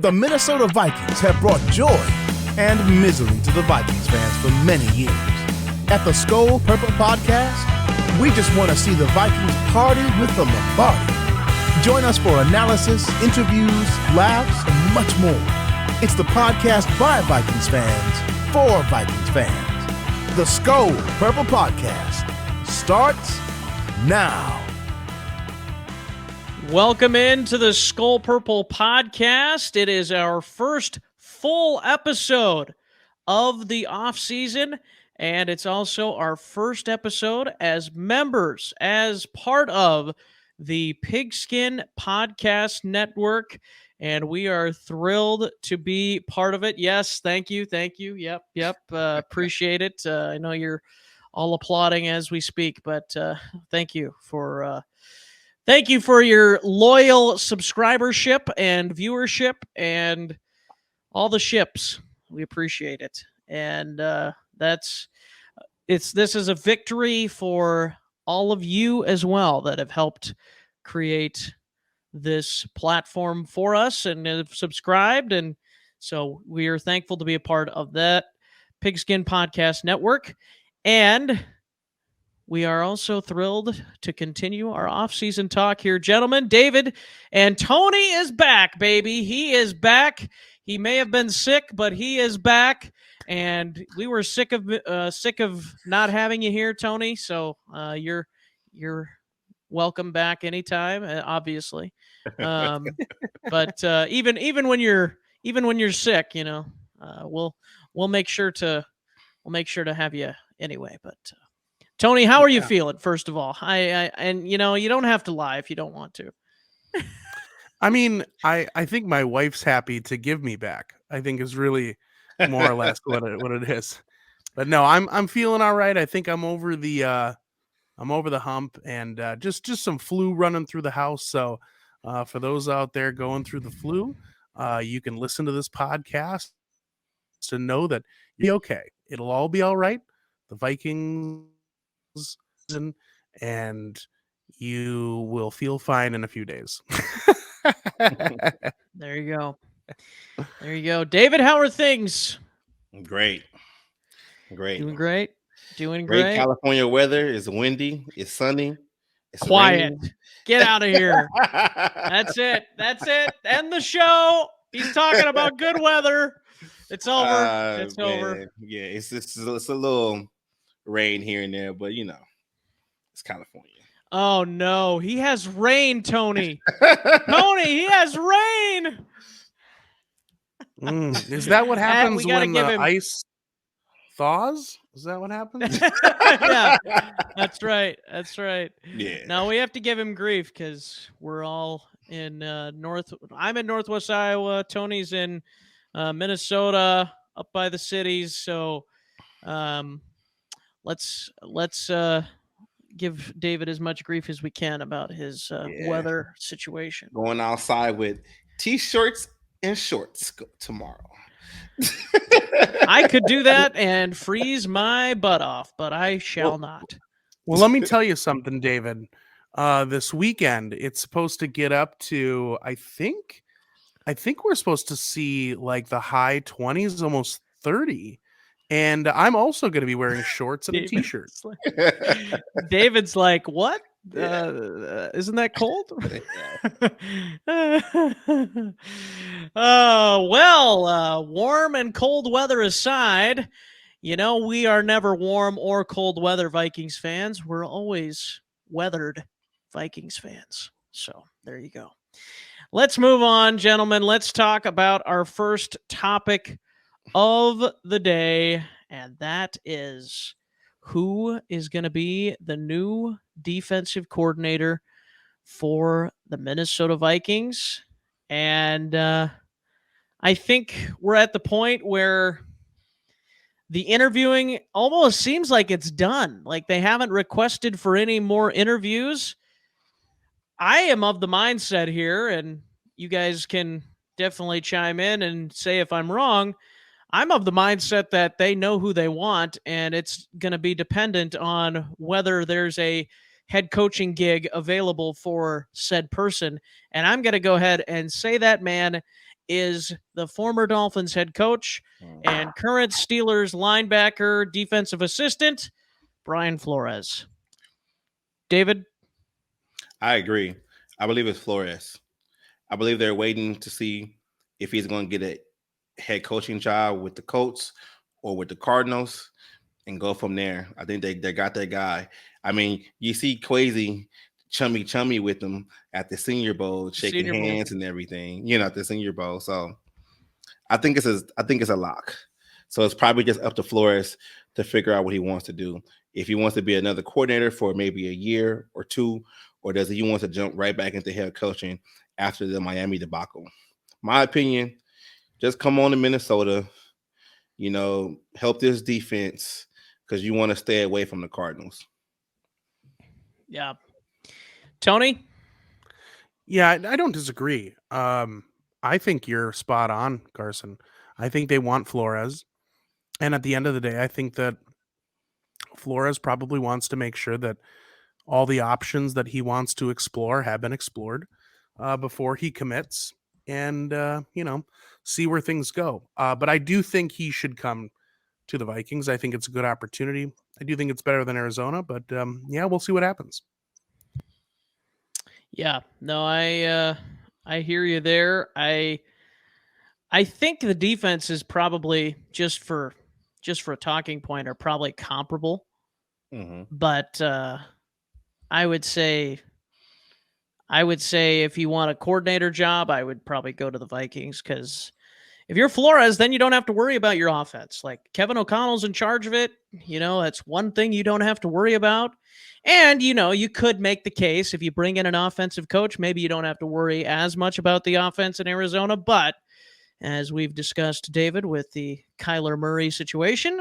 The Minnesota Vikings have brought joy and misery to the Vikings fans for many years. At the Skol Purple Podcast, we just want to see the Vikings party with the Lombardi. Join us for analysis, interviews, laughs, and much more. It's the podcast by Vikings fans for Vikings fans. The Skol Purple Podcast starts now. Welcome into the Skol Purple Podcast. It is our first full episode of the offseason, and it's also our first episode as members, as part of the Pigskin Podcast Network, and we are thrilled to be part of it. Yes, thank you. Yep, appreciate it. I know you're all applauding as we speak, but thank you for your loyal subscribership and viewership and all the ships. We appreciate it. And this is a victory for all of you as well that have helped create this platform for us and have subscribed. And so we are thankful to be a part of that Pigskin Podcast Network. And we are also thrilled to continue our off-season talk here. Gentlemen, David and Tony is back, baby. He is back. He may have been sick, but he is back. And we were sick of not having you here, Tony. So you're welcome back anytime, obviously. But even when you're sick, you know, we'll make sure to have you anyway. But Tony, how are you feeling? First of all, and you know, you don't have to lie if you don't want to. I mean, I think my wife's happy to give me back. I think is really more or less what it is. But no, I'm feeling all right. I think I'm over the hump, and just some flu running through the house. So for those out there going through the flu, you can listen to this podcast to know that you're okay. It'll all be all right. The Vikings, and you will feel fine in a few days. There you go. David, how are things? Great. Doing great. California weather. It's windy. It's sunny. It's quiet. raining. Get out of here. That's it. End the show. He's talking about good weather. It's over. Over. Yeah, it's a little rain here and there, but you know, it's California. Oh no, he has rain, Tony. Tony, he has rain. Is that what happens when the ice thaws? Is that what happens? Yeah, that's right. Yeah. Now we have to give him grief because we're all in I'm in Northwest Iowa. Tony's in Minnesota, up by the cities. So let's give David as much grief as we can about his weather situation. Going outside with t-shirts and shorts tomorrow. I could do that and freeze my butt off, but I shall not. Well, let me tell you something, David. This weekend, it's supposed to get up to, I think we're supposed to see like the high 20s, almost 30. And I'm also going to be wearing shorts and a t-shirt. David's like, what? Isn't that cold? Warm and cold weather aside, you know, we are never warm or cold weather Vikings fans. We're always weathered Vikings fans. So there you go. Let's move on, gentlemen. Let's talk about our first topic of the day, and that is who is going to be the new defensive coordinator for the Minnesota Vikings. And I think we're at the point where the interviewing almost seems like it's done. Like they haven't requested for any more interviews. I am of the mindset here, and you guys can definitely chime in and say if I'm wrong. I'm of the mindset that they know who they want, and it's going to be dependent on whether there's a head coaching gig available for said person. And I'm going to go ahead and say that man is the former Dolphins head coach and current Steelers linebacker defensive assistant, Brian Flores. David? I agree. I believe it's Flores. I believe they're waiting to see if he's going to get a head coaching job with the Colts or with the Cardinals and go from there. I think they got that guy. I mean, you see Quasi chummy with them at the Senior Bowl, shaking hands and everything, at the Senior Bowl. So I think it's a lock. So it's probably just up to Flores to figure out what he wants to do. If he wants to be another coordinator for maybe a year or two, or does he want to jump right back into head coaching after the Miami debacle? My opinion, just come on to Minnesota, help this defense because you want to stay away from the Cardinals. Yeah. Tony? Yeah, I don't disagree. I think you're spot on, Carson. I think they want Flores. And at the end of the day, I think that Flores probably wants to make sure that all the options that he wants to explore have been explored before he commits and, see where things go. But I do think he should come to the Vikings. I think it's a good opportunity. I do think it's better than Arizona, but we'll see what happens. Yeah, no, I hear you there. I think the defense is probably just for a talking point are probably comparable. Mm-hmm. But I would say if you want a coordinator job, I would probably go to the Vikings because if you're Flores, then you don't have to worry about your offense. Like Kevin O'Connell's in charge of it. That's one thing you don't have to worry about. And, you could make the case if you bring in an offensive coach, maybe you don't have to worry as much about the offense in Arizona. But as we've discussed, David, with the Kyler Murray situation,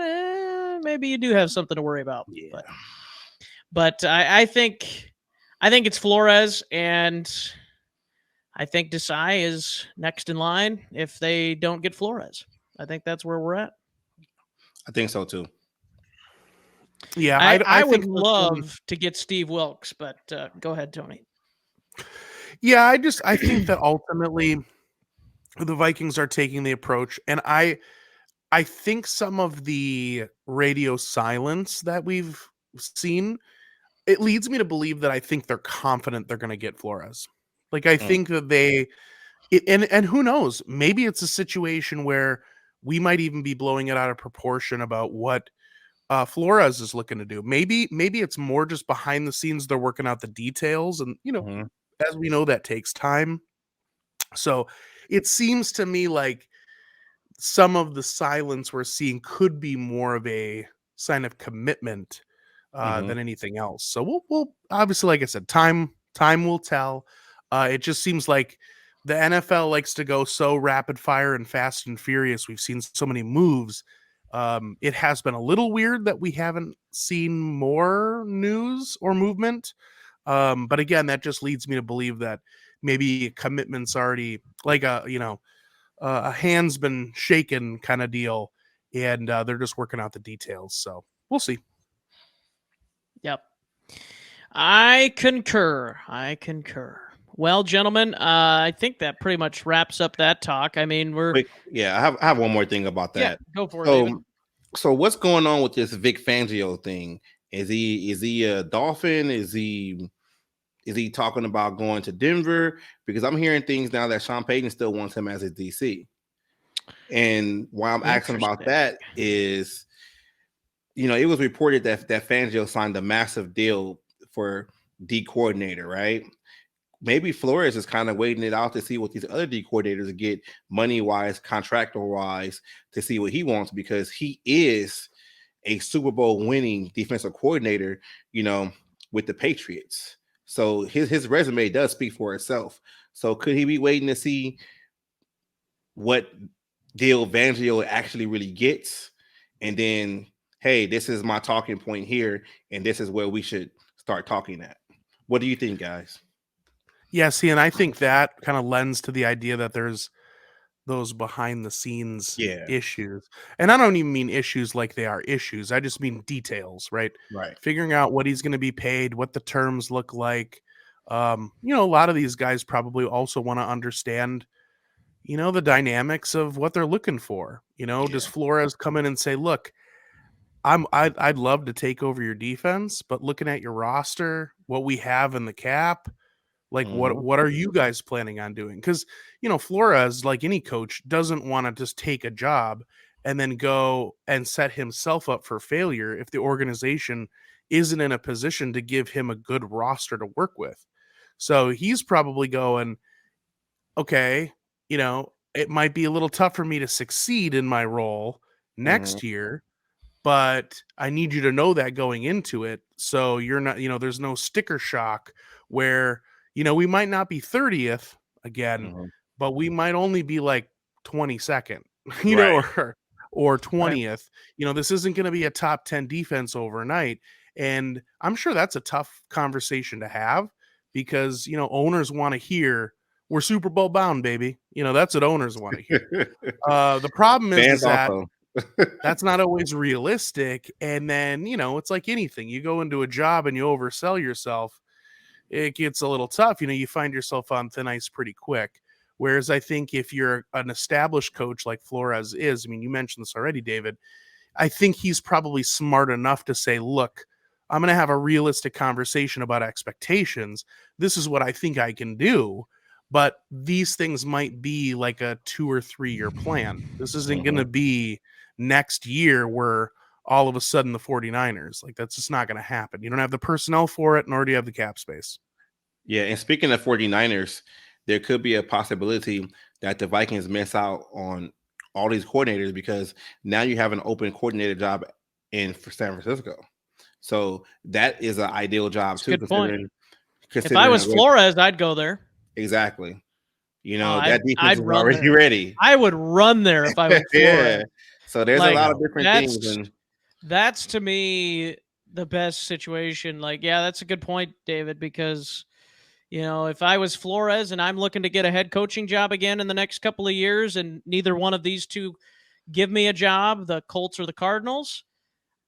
maybe you do have something to worry about. Yeah. But I think it's Flores, and I think Desai is next in line if they don't get Flores. I think that's where we're at. I think so too. Yeah, I would love to get Steve Wilkes, but go ahead, Tony. Yeah, I think that ultimately the Vikings are taking the approach, and I think some of the radio silence that we've seen, it leads me to believe that I think they're confident they're going to get Flores. Like I think that and who knows, maybe it's a situation where we might even be blowing it out of proportion about what Flores is looking to do. Maybe it's more just behind the scenes. They're working out the details, and as we know, that takes time. So it seems to me like some of the silence we're seeing could be more of a sign of commitment than anything else. So we'll obviously, like I said, time will tell. It just seems like the NFL likes to go so rapid fire and fast and furious. We've seen so many moves. It has been a little weird that we haven't seen more news or movement. But again, that just leads me to believe that maybe commitment's already like a hand's been shaken kind of deal, and they're just working out the details. So we'll see. Yep. I concur. Well, gentlemen, I think that pretty much wraps up that talk. I mean, I have one more thing about that. Yeah, go for it, David. So what's going on with this Vic Fangio thing? Is he a Dolphin? Is he talking about going to Denver? Because I'm hearing things now that Sean Payton still wants him as his DC. And why I'm asking about that is, it was reported that Fangio signed a massive deal for D coordinator, right? Maybe Flores is kind of waiting it out to see what these other D coordinators get money-wise, contractor-wise, to see what he wants, because he is a Super Bowl winning defensive coordinator, with the Patriots. So his resume does speak for itself. So could he be waiting to see what deal Fangio actually really gets? And then, hey, this is my talking point here, and this is where we should start talking at. What do you think, guys? Yeah, see, and I think that kind of lends to the idea that there's those behind the scenes issues. And I don't even mean issues like they are issues. I just mean details, right? Right. Figuring out what he's going to be paid, what the terms look like. A lot of these guys probably also want to understand, the dynamics of what they're looking for. Does Flores come in and say, look, I'd love to take over your defense, but looking at your roster, what we have in the cap, like what are you guys planning on doing? Because Flores, like any coach, doesn't want to just take a job and then go and set himself up for failure if the organization isn't in a position to give him a good roster to work with. So he's probably going, okay, it might be a little tough for me to succeed in my role next year, but I need you to know that going into it. So you're not, there's no sticker shock where, we might not be 30th again, but we might only be like 22nd, or 20th. This isn't going to be a top 10 defense overnight. And I'm sure that's a tough conversation to have because, owners want to hear we're Super Bowl bound, baby. That's what owners want to hear. The problem is that that's not always realistic. And then, it's like anything. You go into a job and you oversell yourself, it gets a little tough. You find yourself on thin ice pretty quick. Whereas I think if you're an established coach like Flores is, I mean, you mentioned this already, David, I think he's probably smart enough to say, look, I'm going to have a realistic conversation about expectations. This is what I think I can do. But these things might be like a 2 or 3 year plan. This isn't going to be next year where all of a sudden the 49ers, like that's just not going to happen. You don't have the personnel for it, nor do you have the cap space. Yeah, and speaking of 49ers, there could be a possibility that the Vikings miss out on all these coordinators because now you have an open coordinator job for San Francisco. So that is an ideal job too. Good point. If I was Flores, I'd go there. Exactly. That defense is already there. ready. I would run there if I was Flores. So there's a lot of different things. And that's to me the best situation. That's a good point, David, because if I was Flores and I'm looking to get a head coaching job again in the next couple of years and neither one of these two give me a job, the Colts or the Cardinals,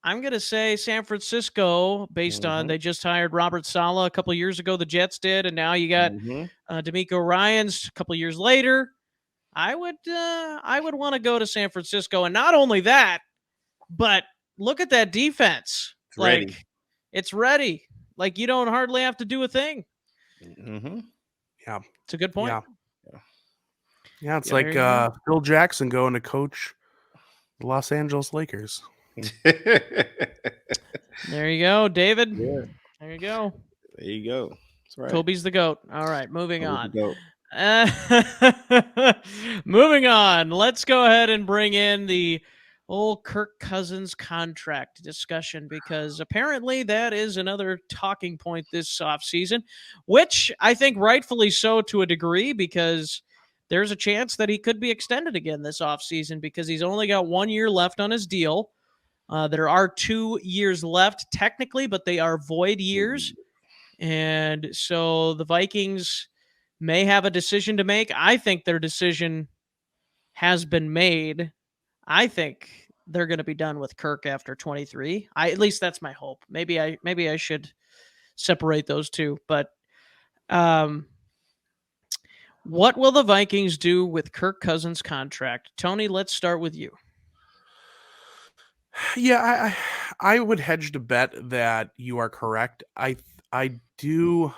I'm going to say San Francisco based on they just hired Robert Saleh a couple of years ago. The Jets did. And now you got D'Amico Ryans a couple of years later. I would want to go to San Francisco. And not only that, but look at that defense. It's ready. You don't hardly have to do a thing. Yeah. It's a good point. Yeah, it's like Phil Jackson going to coach the Los Angeles Lakers. There you go, David. Yeah. There you go. That's right. Kobe's the GOAT. All right, moving on. Moving on. Let's go ahead and bring in the old Kirk Cousins contract discussion because apparently that is another talking point this offseason, which I think rightfully so to a degree because there's a chance that he could be extended again this offseason because he's only got 1 year left on his deal. There are 2 years left technically, but they are void years. And so the Vikings may have a decision to make. I think their decision has been made. I think they're going to be done with Kirk after 23. At least that's my hope. Maybe I should separate those two. But what will the Vikings do with Kirk Cousins' contract? Tony, let's start with you. Yeah, I would hedge to bet that you are correct. I do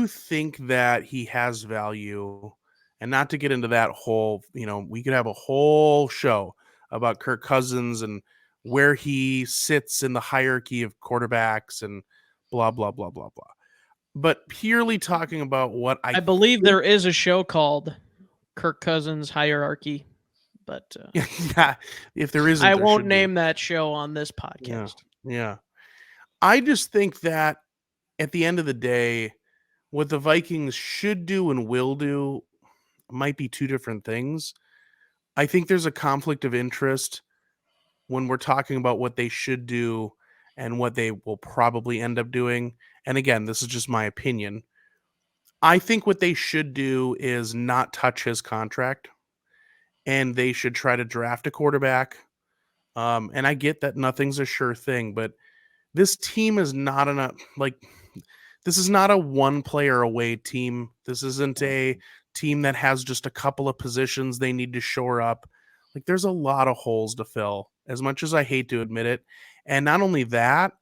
think that he has value, and not to get into that whole, we could have a whole show about Kirk Cousins and where he sits in the hierarchy of quarterbacks and blah, blah, blah, blah, blah. But purely talking about what I believe there is a show called Kirk Cousins Hierarchy. But yeah, if there isn't, I won't name that show on this podcast. Yeah. I just think that at the end of the day, what the Vikings should do and will do might be two different things. I think there's a conflict of interest when we're talking about what they should do and what they will probably end up doing. And again, this is just my opinion. I think what they should do is not touch his contract. And they should try to draft a quarterback. And I get that nothing's a sure thing, but this team is not this is not a one player away team. This isn't a team that has just a couple of positions they need to shore up. Like, there's a lot of holes to fill, as much as I hate to admit it. And not only that,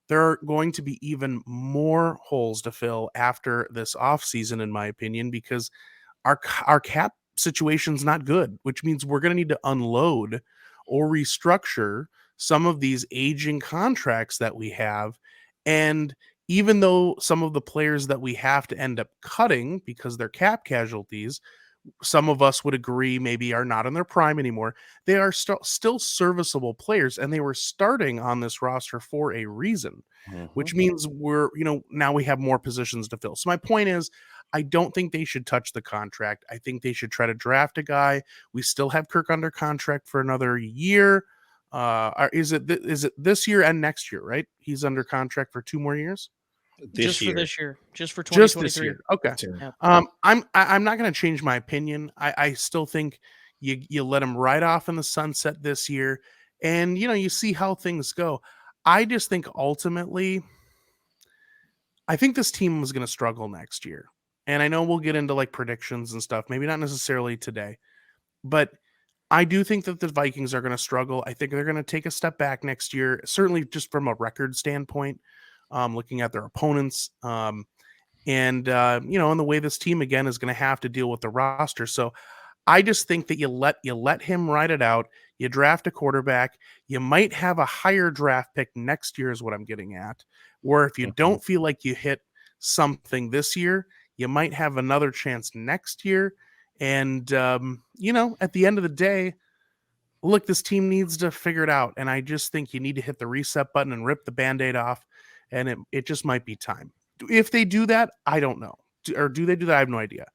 there are going to be even more holes to fill after this offseason, in my opinion, because our cap situation's not good, which means we're going to need to unload or restructure some of these aging contracts that we have. And even though some of the players that we have to end up cutting because they're cap casualties, some of us would agree maybe are not in their prime anymore, they are still serviceable players, and they were starting on this roster for a reason, which means we're, now we have more positions to fill. So my point is, I don't think they should touch the contract. I think they should try to draft a guy. We still have Kirk under contract for another year. Is it this year and next year, right? He's under contract for 2 more years. Just for this year, just for Just 2023. this year. Okay. Yep. I'm not going to change my opinion. I still think you let him ride off in the sunset this year, and you see how things go. I just think ultimately, I think this team was going to struggle next year. And I know we'll get into like predictions and stuff, maybe not necessarily today, but I do think that the Vikings are going to struggle. I think they're going to take a step back next year, certainly just from a record standpoint, looking at their opponents. And the way this team again is going to have to deal with the roster. So I just think that you let him ride it out. You draft a quarterback. You might have a higher draft pick next year is what I'm getting at. Or if you don't feel like you hit something this year, you might have another chance next year. And, at the end of the day, look, this team needs to figure it out. And I just think you need to hit the reset button and rip the Band-Aid off. And it just might be time. If they do that, I don't know. Or do they do that? I have no idea.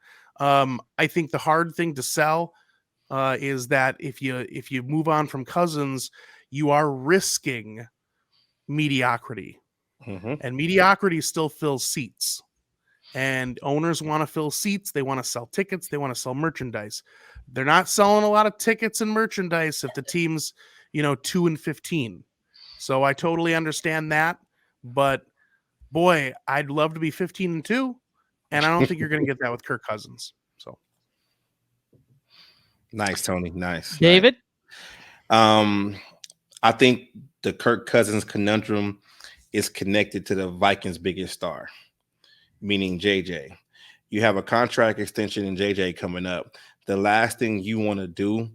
I think the hard thing to sell is that if you move on from Cousins, you are risking mediocrity. And mediocrity still fills seats. And owners want to fill seats. They want to sell tickets. They want to sell merchandise. They're not selling a lot of tickets and merchandise if the team's, 2-15. So I totally understand that. But boy, I'd love to be 15-2. And I don't think you're going to get that with Kirk Cousins. So nice, Tony. Nice. David? I think the Kirk Cousins conundrum is connected to the Vikings' biggest star, meaning JJ. You have a contract extension in JJ coming up. The last thing you want to do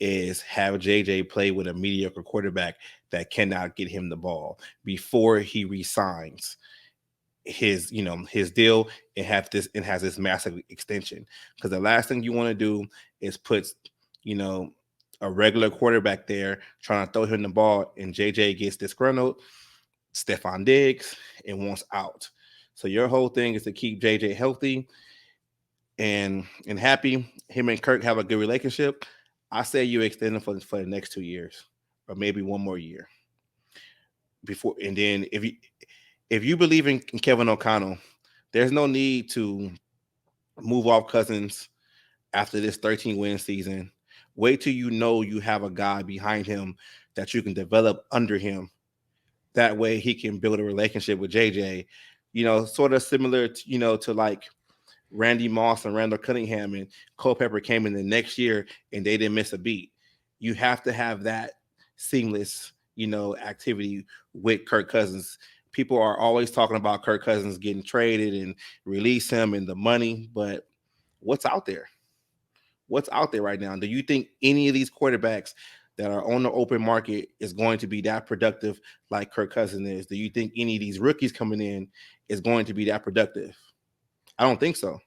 is have JJ play with a mediocre quarterback that cannot get him the ball before he resigns his deal and has this massive extension. Because the last thing you want to do is put a regular quarterback there trying to throw him the ball, and JJ gets disgruntled, Stephon Diggs, and wants out. So your whole thing is to keep JJ healthy and happy. Him and Kirk have a good relationship. I say you extend him for the next 2 years, or maybe 1 more year. Before, and then if you believe in Kevin O'Connell, there's no need to move off Cousins after this 13-win season. Wait till you have a guy behind him that you can develop under him. That way he can build a relationship with JJ, sort of similar to like Randy Moss and Randall Cunningham and Culpepper came in the next year and they didn't miss a beat. You have to have that seamless, activity with Kirk Cousins. People are always talking about Kirk Cousins getting traded and release him and the money, but what's out there? What's out there right now? Do you think any of these quarterbacks that are on the open market is going to be that productive like Kirk Cousins is? Do you think any of these rookies coming in is going to be that productive? I don't think so.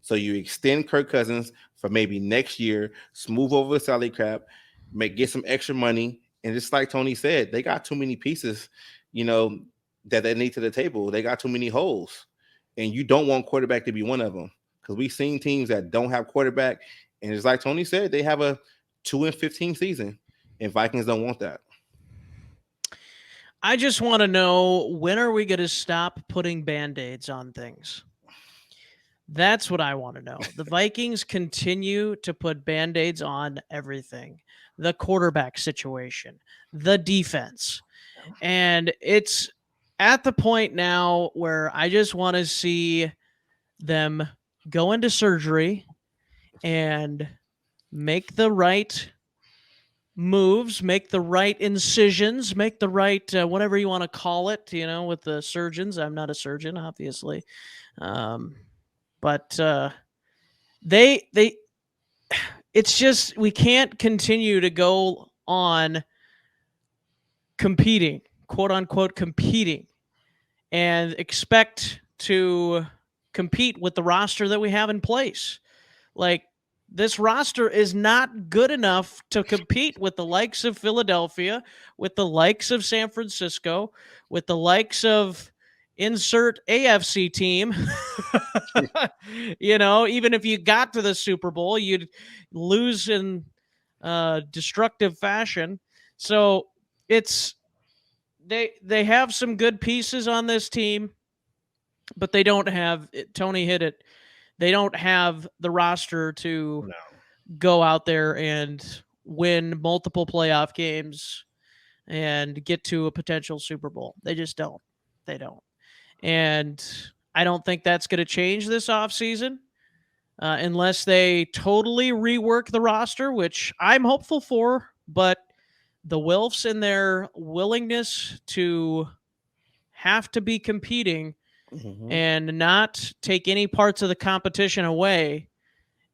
So you extend Kirk Cousins for maybe next year, smooth over the salary cap, get some extra money. And just like Tony said, they got too many pieces, that they need to the table. They got too many holes. And you don't want quarterback to be one of them. Because we've seen teams that don't have quarterback. And it's like Tony said, they have a 2-15 season. And Vikings don't want that. I just want to know, when are we going to stop putting Band-Aids on things? That's what I want to know. The Vikings continue to put Band-Aids on everything. The quarterback situation, the defense. And it's at the point now where I just want to see them go into surgery and make the right moves, make the right incisions, make the right whatever you want to call it, with the surgeons. I'm not a surgeon, obviously. But they it's just we can't continue to go on competing, quote unquote competing, and expect to compete with the roster that we have in place. Like, this roster is not good enough to compete with the likes of Philadelphia, with the likes of San Francisco, with the likes of insert AFC team. Even if you got to the Super Bowl, you'd lose in destructive fashion. So it's they have some good pieces on this team, but they don't have Tony hit it. They don't have the roster to go out there and win multiple playoff games and get to a potential Super Bowl. They just don't. They don't. And I don't think that's going to change this offseason unless they totally rework the roster, which I'm hopeful for. But the Wilfs and their willingness to have to be competing and not take any parts of the competition away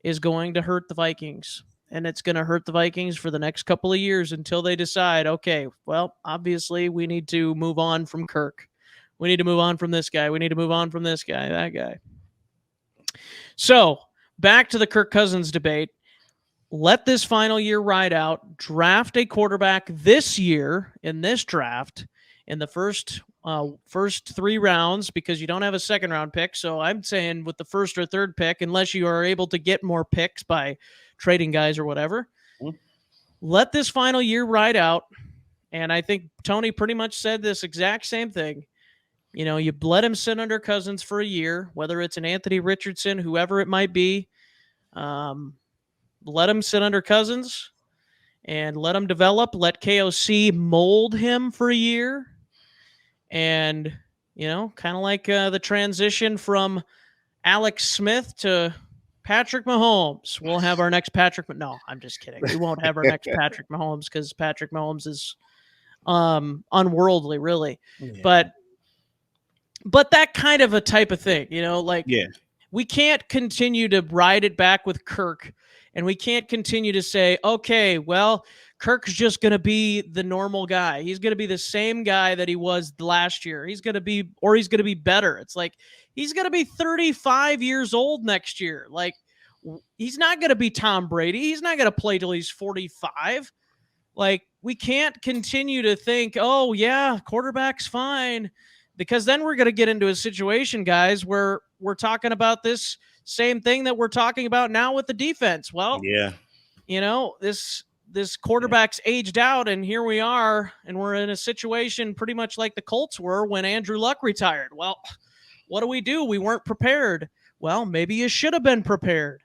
is going to hurt the Vikings. And it's going to hurt the Vikings for the next couple of years until they decide, okay, well, obviously we need to move on from Kirk. We need to move on from this guy. We need to move on from this guy, that guy. So back to the Kirk Cousins debate. Let this final year ride out. Draft a quarterback this year in this draft in the first 3 rounds, because you don't have a second round pick. So I'm saying with the first or third pick, unless you are able to get more picks by trading guys or whatever, let this final year ride out. And I think Tony pretty much said this exact same thing. You let him sit under Cousins for a year, whether it's an Anthony Richardson, whoever it might be. Let him sit under Cousins and let him develop. Let KOC mold him for a year. And, kind of like the transition from Alex Smith to Patrick Mahomes. We'll have our next Patrick. No, I'm just kidding. We won't have our next Patrick Mahomes because Patrick Mahomes is unworldly, really. Yeah. But that kind of a type of thing, we can't continue to ride it back with Kirk, and we can't continue to say, okay, well, Kirk's just going to be the normal guy. He's going to be the same guy that he was last year. He's going to be better. It's like, he's going to be 35 years old next year. Like, he's not going to be Tom Brady. He's not going to play till he's 45. Like, we can't continue to think, oh yeah, quarterback's fine, because then we're going to get into a situation, guys, where we're talking about this same thing that we're talking about now with the defense. Well, yeah, this quarterback's aged out, and here we are, and we're in a situation pretty much like the Colts were when Andrew Luck retired. Well, what do? We weren't prepared. Well, maybe you should have been prepared.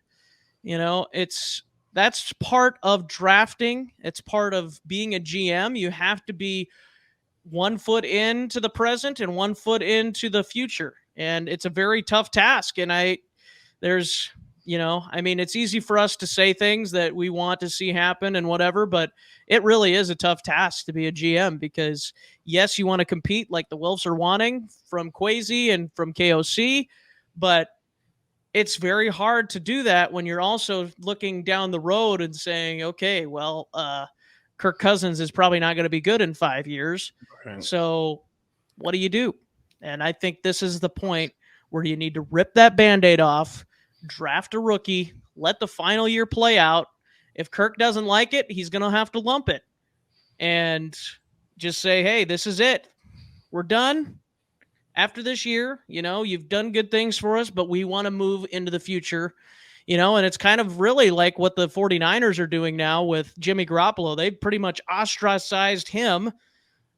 That's part of drafting. It's part of being a GM. You have to be 1 foot into the present and 1 foot into the future. And it's a very tough task. And it's easy for us to say things that we want to see happen and whatever, but it really is a tough task to be a GM, because yes, you want to compete like the Wilfs are wanting from Kwesi and from KOC, but it's very hard to do that when you're also looking down the road and saying, okay, well, Kirk Cousins is probably not going to be good in 5 years. Right. So what do you do? And I think this is the point where you need to rip that Band-Aid off, draft a rookie, let the final year play out. If Kirk doesn't like it, he's going to have to lump it and just say, hey, this is it. We're done. After this year, you've done good things for us, but we want to move into the future, and it's kind of really like what the 49ers are doing now with Jimmy Garoppolo. They've pretty much ostracized him,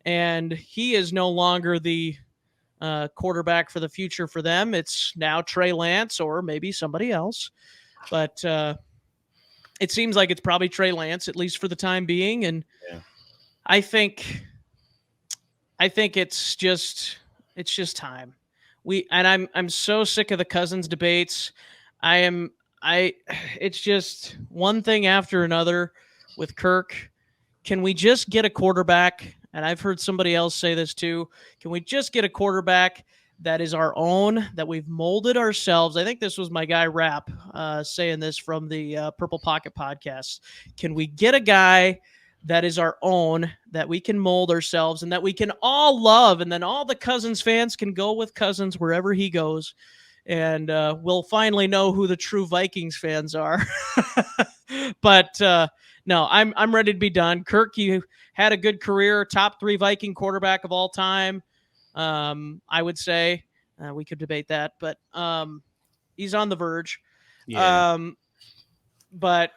and he is no longer the quarterback for the future for them. It's now Trey Lance or maybe somebody else, but it seems like it's probably Trey Lance, at least for the time being. And yeah. I think it's just time. I'm so sick of the Cousins debates. it's just one thing after another with Kirk. Can we just get a quarterback? And I've heard somebody else say this too. Can we just get a quarterback that is our own, that we've molded ourselves? I think this was my guy Rap saying this from the Purple Pocket podcast. Can we get a guy that is our own, that we can mold ourselves and that we can all love? And then all the Cousins fans can go with Cousins wherever he goes. And we'll finally know who the true Vikings fans are. But no, I'm ready to be done. Kirk, you had a good career, top 3 Viking quarterback of all time. I would say we could debate that, but he's on the verge. Yeah. But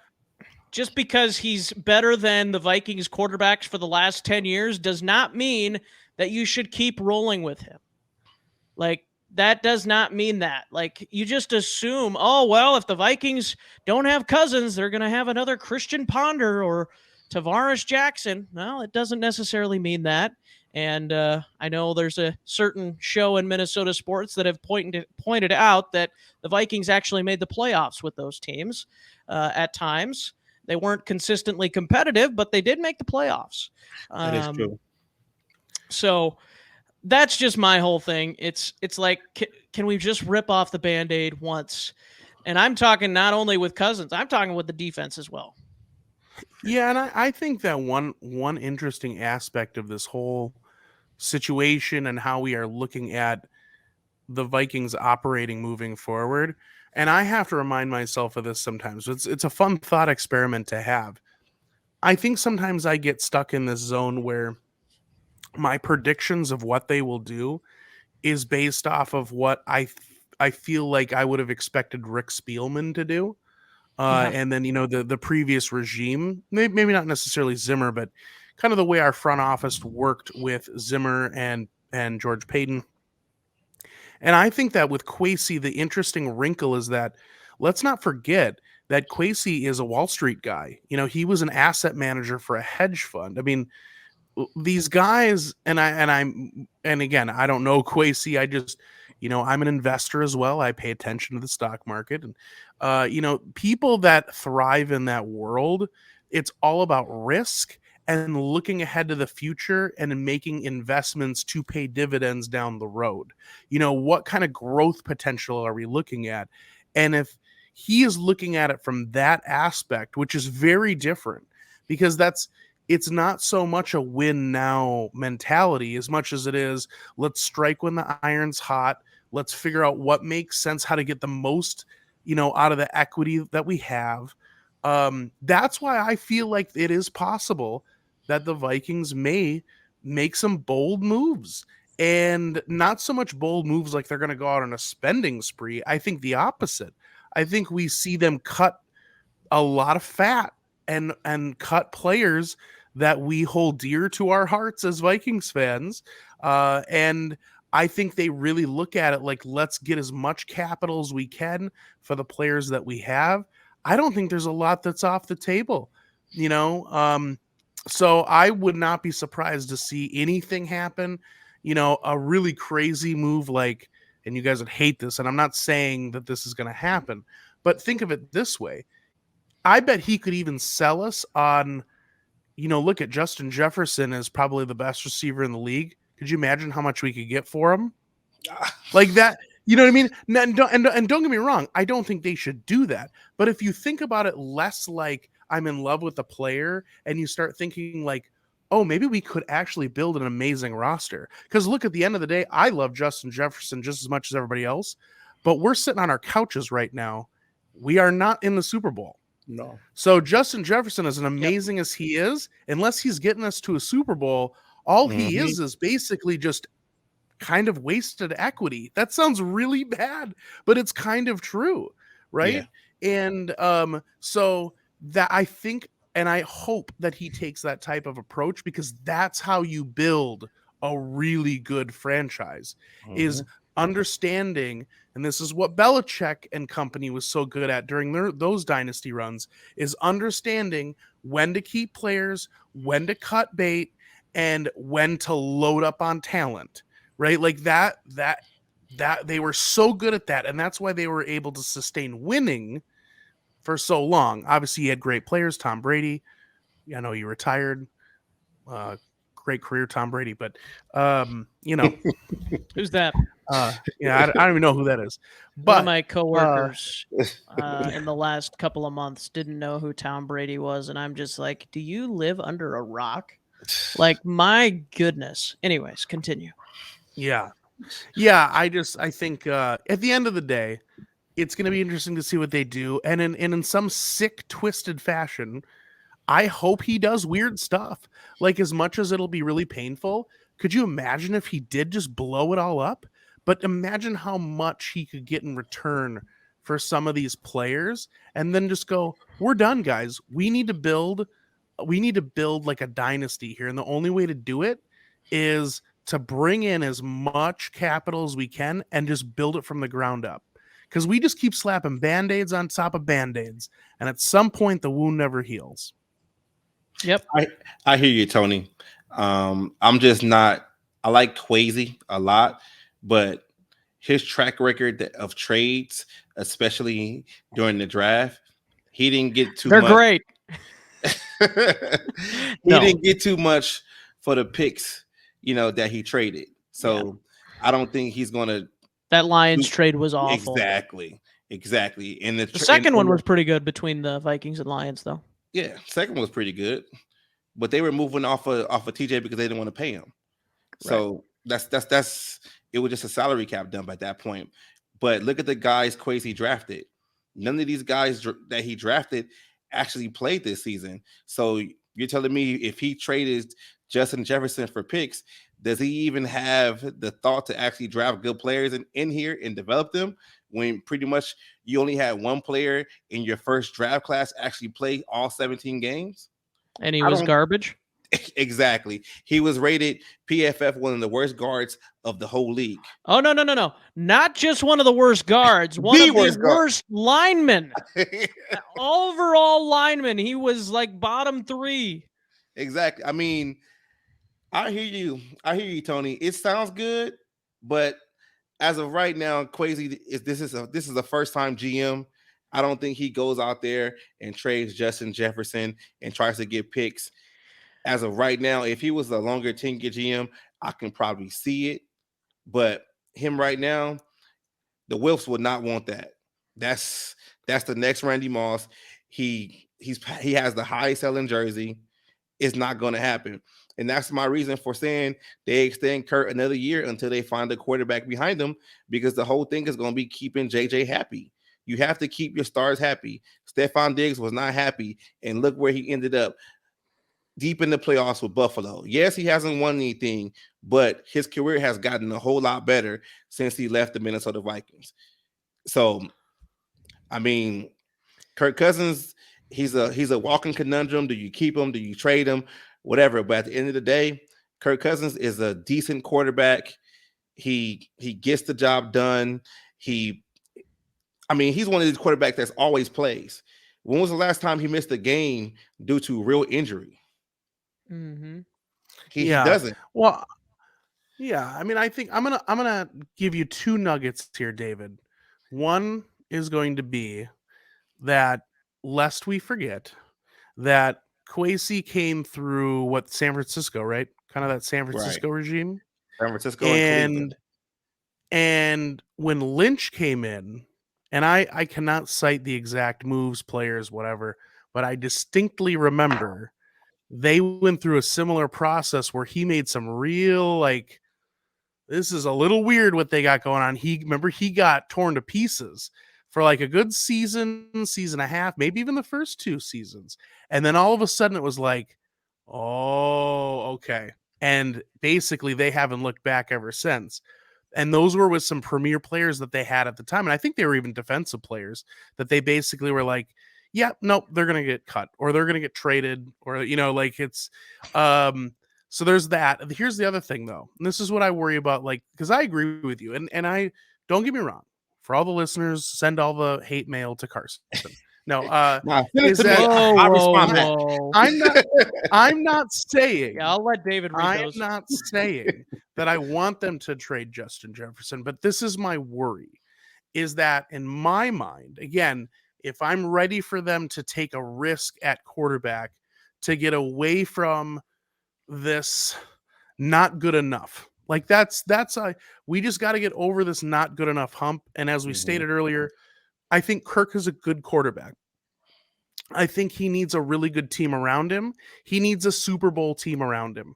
just because he's better than the Vikings quarterbacks for the last 10 years does not mean that you should keep rolling with him. Like, that does not mean that. Like, you just assume, oh, well, if the Vikings don't have Cousins, they're going to have another Christian Ponder or Tavares Jackson. Well, it doesn't necessarily mean that. And I know there's a certain show in Minnesota sports that have pointed out that the Vikings actually made the playoffs with those teams at times. They weren't consistently competitive, but they did make the playoffs. That is true. So that's just my whole thing. It's like, can we just rip off the Band-Aid once? And I'm talking not only with Cousins, I'm talking with the defense as well. Yeah, and I think that one interesting aspect of this whole situation and how we are looking at the Vikings operating moving forward, and I have to remind myself of this sometimes. It's a fun thought experiment to have. I think sometimes I get stuck in this zone where my predictions of what they will do is based off of what I feel like I would have expected Rick Spielman to do. And then, the previous regime, maybe not necessarily Zimmer, but kind of the way our front office worked with Zimmer and George Payton. And I think that with Kwesi, the interesting wrinkle is that let's not forget that Kwesi is a Wall Street guy. He was an asset manager for a hedge fund. I mean, these guys, and again, I don't know Kwesi. I just, I'm an investor as well. I pay attention to the stock market, and people that thrive in that world, it's all about risk and looking ahead to the future and making investments to pay dividends down the road. What kind of growth potential are we looking at? And if he is looking at it from that aspect, which is very different, because it's not so much a win now mentality as much as it is, let's strike when the iron's hot. Let's figure out what makes sense, how to get the most, out of the equity that we have. That's why I feel like it is possible that the Vikings may make some bold moves, and not so much bold moves like they're going to go out on a spending spree. I think the opposite. I think we see them cut a lot of fat and cut players that we hold dear to our hearts as Vikings fans. And I think they really look at it like, let's get as much capital as we can for the players that we have. I don't think there's a lot that's off the table, so I would not be surprised to see anything happen, a really crazy move like, and you guys would hate this, and I'm not saying that this is going to happen, but think of it this way. I bet he could even sell us on, look at Justin Jefferson as probably the best receiver in the league. Could you imagine how much we could get for him? Like that, you know what I mean? And don't get me wrong, I don't think they should do that. But if you think about it less like I'm in love with the player, and you start thinking like, oh, maybe we could actually build an amazing roster. Because look, at the end of the day, I love Justin Jefferson just as much as everybody else, but we're sitting on our couches right now. We are not in the Super Bowl. No. So Justin Jefferson, as amazing as he is, unless he's getting us to a Super Bowl, all he is basically just kind of wasted equity. That sounds really bad, but it's kind of true, right? Yeah. And so that I think, and I hope that he takes that type of approach, because that's how you build a really good franchise, is understanding, and this is what Belichick and company was so good at during those dynasty runs, is understanding when to keep players, when to cut bait, and when to load up on talent, right? Like that they were so good at that, and that's why they were able to sustain winning, for so long. Obviously, he had great players. Tom Brady, I know he retired. Great career, Tom Brady. But Who's that? I don't even know who that is. But One of my coworkers in the last couple of months didn't know who Tom Brady was, and I'm just like, do you live under a rock? Like, my goodness. Anyways, continue. Yeah. I think at the end of the day, it's going to be interesting to see what they do. And in some sick, twisted fashion, I hope he does weird stuff. Like, as much as it'll be really painful, could you imagine if he did just blow it all up? But imagine how much he could get in return for some of these players, and then just go, we're done, guys. We need to build like a dynasty here. And the only way to do it is to bring in as much capital as we can and just build it from the ground up. Because we just keep slapping Band-Aids on top of Band-Aids. And at some point, the wound never heals. Yep. I hear you, Tony. I'm just not. I like Kwesi a lot, but his track record of trades, especially during the draft, he didn't get too They're much. Great. He didn't get too much for the picks, that he traded. So I don't think he's going to. That Lions trade was awful. Exactly. And the second one was pretty good between the Vikings and Lions, though. Yeah, second one was pretty good, but they were moving off of TJ because they didn't want to pay him. Right. So that's it was just a salary cap dump at that point. But look at the guys Kwesi drafted. None of these guys that he drafted actually played this season. So you're telling me if he traded Justin Jefferson for picks, does he even have the thought to actually draft good players in here and develop them when pretty much you only had one player in your first draft class actually play all 17 games? And he was garbage? Exactly. He was rated PFF one of the worst guards of the whole league. Oh, no. Not just one of the worst guards, one of the worst linemen. Overall lineman. He was like bottom 3. Exactly. I mean, I hear you, Tony. It sounds good, but as of right now, Kwesi this is a first time GM. I don't think he goes out there and trades Justin Jefferson and tries to get picks. As of right now, if he was a longer tenure GM, I can probably see it. But him right now, the Wilfs would not want that. That's the next Randy Moss. He has the highest selling jersey. It's not going to happen. And that's my reason for saying they extend Kirk another year until they find a quarterback behind them, because the whole thing is going to be keeping JJ happy. You have to keep your stars happy. Stephon Diggs was not happy, and look where he ended up, deep in the playoffs with Buffalo. Yes, he hasn't won anything, but his career has gotten a whole lot better since he left the Minnesota Vikings. So, I mean, Kirk Cousins, he's a walking conundrum. Do you keep him? Do you trade him? Whatever. But at the end of the day, Kirk Cousins is a decent quarterback. He gets the job done. He's one of these quarterbacks that's always plays. When was the last time he missed a game due to real injury? Mm-hmm. He doesn't. Well, yeah. I mean, I think I'm gonna give you 2 nuggets here, David. One is going to be that, lest we forget, that Kwesi came through San Francisco, right? Kind of that San Francisco regime. San Francisco and when Lynch came in, and I cannot cite the exact moves, players, whatever, but I distinctly remember they went through a similar process where he made some real, like, this is a little weird what they got going on. He got torn to pieces for like a good season and a half, maybe even the first 2 seasons. And then all of a sudden it was like, oh, okay. And basically they haven't looked back ever since. And those were with some premier players that they had at the time. And I think they were even defensive players that they basically were like, yeah, nope, they're going to get cut or they're going to get traded, or, like it's, so there's that. Here's the other thing though. And this is what I worry about, like, because I agree with you. And I, don't get me wrong, for all the listeners, send all the hate mail to Carson. No, I'm not saying. Yeah, I'll let David read those. I'm not saying that I want them to trade Justin Jefferson, but this is my worry, is that in my mind, again, if I'm ready for them to take a risk at quarterback to get away from this not good enough. Like we just got to get over this not good enough hump. And as we stated earlier, I think Kirk is a good quarterback. I think he needs a really good team around him. He needs a Super Bowl team around him.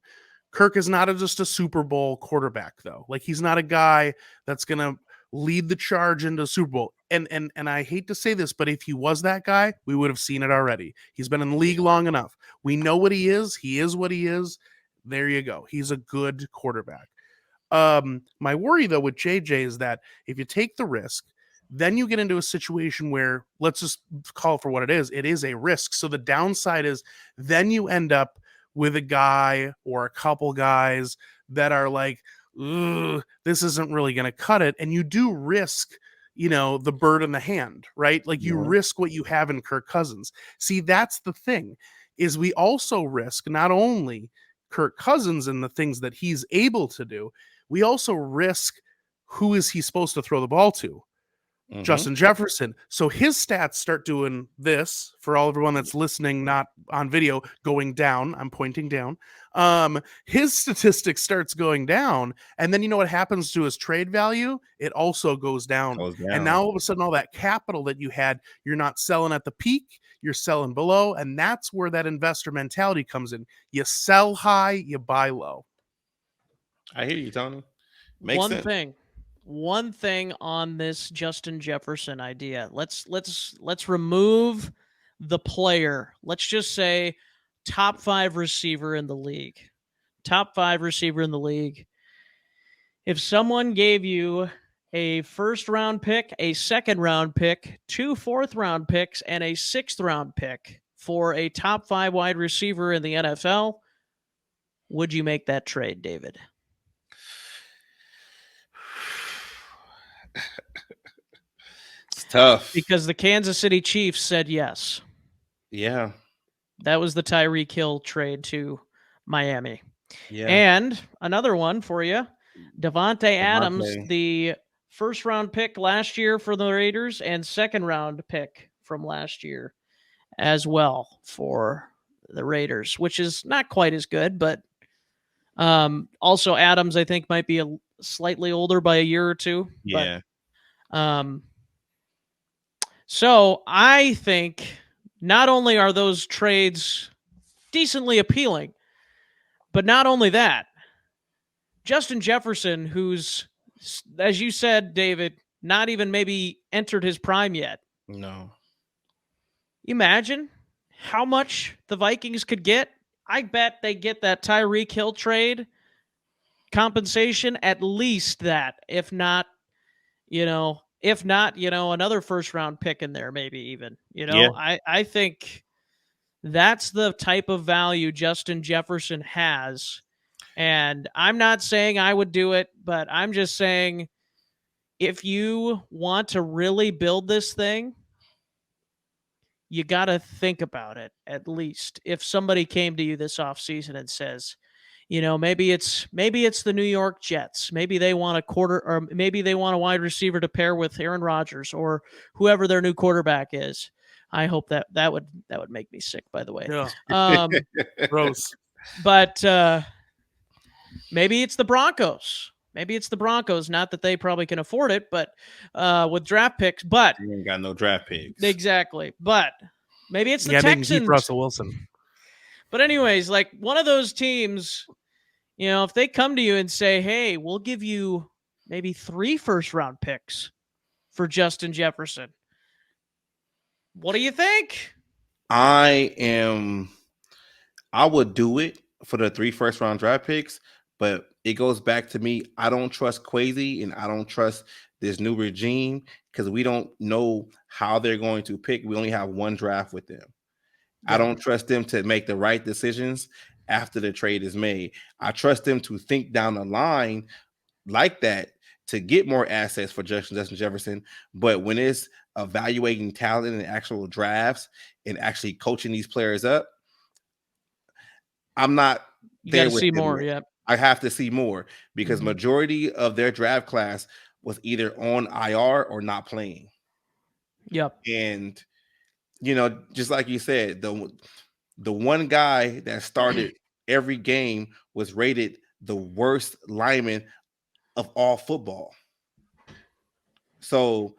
Kirk is not just a Super Bowl quarterback, though. Like, he's not a guy that's going to lead the charge into Super Bowl. And I hate to say this, but if he was that guy, we would have seen it already. He's been in the league long enough. We know what he is. He is what he is. There you go. He's a good quarterback. My worry, though, with JJ is that if you take the risk, then you get into a situation where, let's just call it for what it is a risk. So the downside is then you end up with a guy or a couple guys that are like, this isn't really going to cut it. And you do risk, the bird in the hand, right? Like, you risk what you have in Kirk Cousins. See, that's the thing, is we also risk not only Kirk Cousins and the things that he's able to do, we also risk who is he supposed to throw the ball to. Justin Jefferson. So his stats start doing this, for everyone that's listening, not on video, going down. I'm pointing down. His statistics starts going down. And then you know what happens to his trade value? It also goes down. And now all of a sudden, all that capital that you had, you're not selling at the peak, you're selling below. And that's where that investor mentality comes in. You sell high, you buy low. I hear you, Tony. Makes sense. One thing on this Justin Jefferson idea. Let's remove the player. Let's just say top 5 receiver in the league. Top 5 receiver in the league. If someone gave you a first-round pick, a second-round pick, 2 fourth-round picks, and a 6th-round pick for a top 5 wide receiver in the NFL, would you make that trade, David? It's tough because the Kansas City Chiefs said yes. Yeah. That was the Tyreek Hill trade to Miami. Yeah. And another one for you, Davante Adams, the first-round pick last year for the Raiders and second-round pick from last year as well for the Raiders, which is not quite as good, but also Adams, I think, might be slightly older by a year or two. Yeah. But, so I think not only are those trades decently appealing, but not only that, Justin Jefferson, who's, as you said, David, not even maybe entered his prime yet. No. Imagine how much the Vikings could get. I bet they get that Tyreek Hill trade compensation, at least that, if not, another first round pick in there, maybe even, Yeah. I think that's the type of value Justin Jefferson has. And I'm not saying I would do it, but I'm just saying, if you want to really build this thing, you got to think about it. At least if somebody came to you this offseason and says, maybe it's the New York Jets. Maybe they want maybe they want a wide receiver to pair with Aaron Rodgers or whoever their new quarterback is. I hope that would make me sick, by the way. Yeah. Gross. But maybe it's the Broncos. Maybe it's the Broncos. Not that they probably can afford it, but with draft picks. But you ain't got no draft picks. Exactly. But maybe it's the Texans. Texans. They can keep Russell Wilson. But anyways, like one of those teams, if they come to you and say, hey, we'll give you maybe 3 first-round picks for Justin Jefferson, what do you think? I would do it for the 3 first-round draft picks, but it goes back to me. I don't trust Kwesi and I don't trust this new regime because we don't know how they're going to pick. We only have 1 draft with them. Yeah. I don't trust them to make the right decisions after the trade is made. I trust them to think down the line like that to get more assets for Justin Jefferson. But when it's evaluating talent and actual drafts and actually coaching these players up, I'm not there. You got to see more. Yeah. I have to see more because majority of their draft class was either on IR or not playing. Yep. And just like you said, the one guy that started every game was rated the worst lineman of all football. So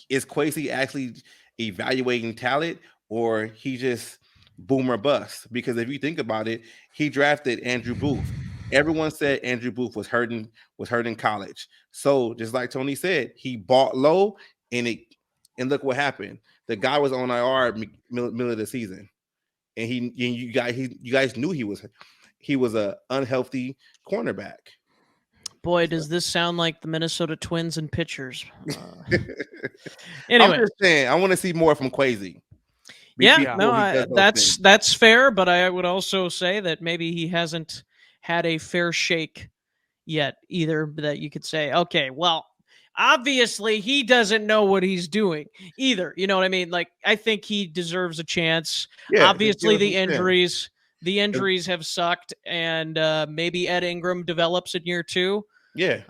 is Kwesi actually evaluating talent, or he just boom or bust? Because if you think about it, he drafted Andrew Booth. Everyone said Andrew Booth was hurt in college. So just like Tony said, he bought low, and look what happened. The guy was on IR middle of the season, and you guys knew he was a unhealthy cornerback. Boy, does this sound like the Minnesota Twins and pitchers. Anyway. I'm just saying, I want to see more from Kwesi. Yeah, no, that's fair, but I would also say that maybe he hasn't had a fair shake yet either, that you could say, okay, well, obviously he doesn't know what he's doing either. You know what I mean? Like, I think he deserves a chance. Yeah, obviously the injuries have sucked, and maybe Ed Ingram develops in year 2. Yeah.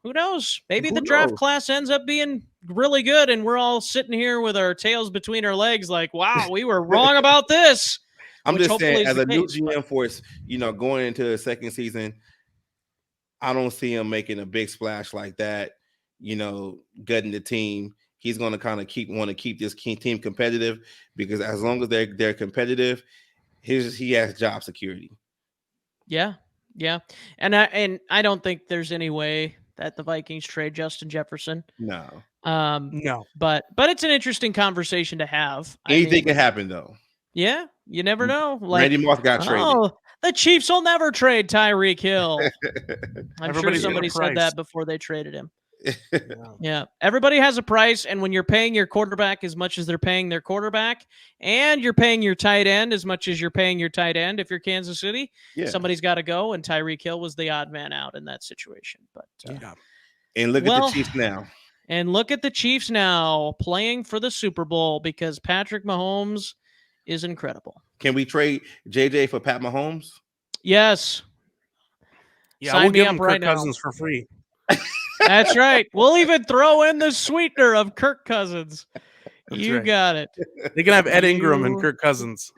Who knows? Maybe the draft class ends up being really good, and we're all sitting here with our tails between our legs like, wow, we were wrong about this. I'm just saying, as a new GM force, going into the second season, I don't see him making a big splash like that, gutting the team. He's going to kind of want to keep this team competitive, because as long as they're competitive, he has job security. Yeah. Yeah. And I don't think there's any way that the Vikings trade Justin Jefferson. No. No. But it's an interesting conversation to have. Anything can happen, though. Yeah, you never know. Like, Randy Moss got traded. Oh, the Chiefs will never trade Tyreek Hill. I'm sure somebody said that before they traded him. Yeah. Everybody has a price, and when you're paying your quarterback as much as they're paying their quarterback, and you're paying your tight end as much as you're paying your tight end, if you're Kansas City, somebody's got to go, and Tyreek Hill was the odd man out in that situation. But and look at the Chiefs now. And look at the Chiefs now playing for the Super Bowl, because Patrick Mahomes is incredible. Can we trade JJ for Pat Mahomes? Yes. Yeah, we'll give him Kirk Cousins for free. That's right. We'll even throw in the sweetener of Kirk Cousins. You got it. They can have Ed Ingram and Kirk Cousins.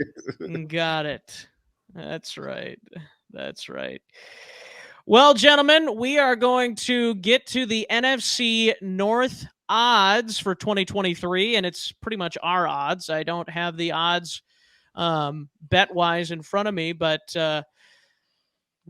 Got it. That's right. That's right. Well, gentlemen, we are going to get to the NFC North odds for 2023, and it's pretty much our odds. I don't have the odds bet-wise in front of me, but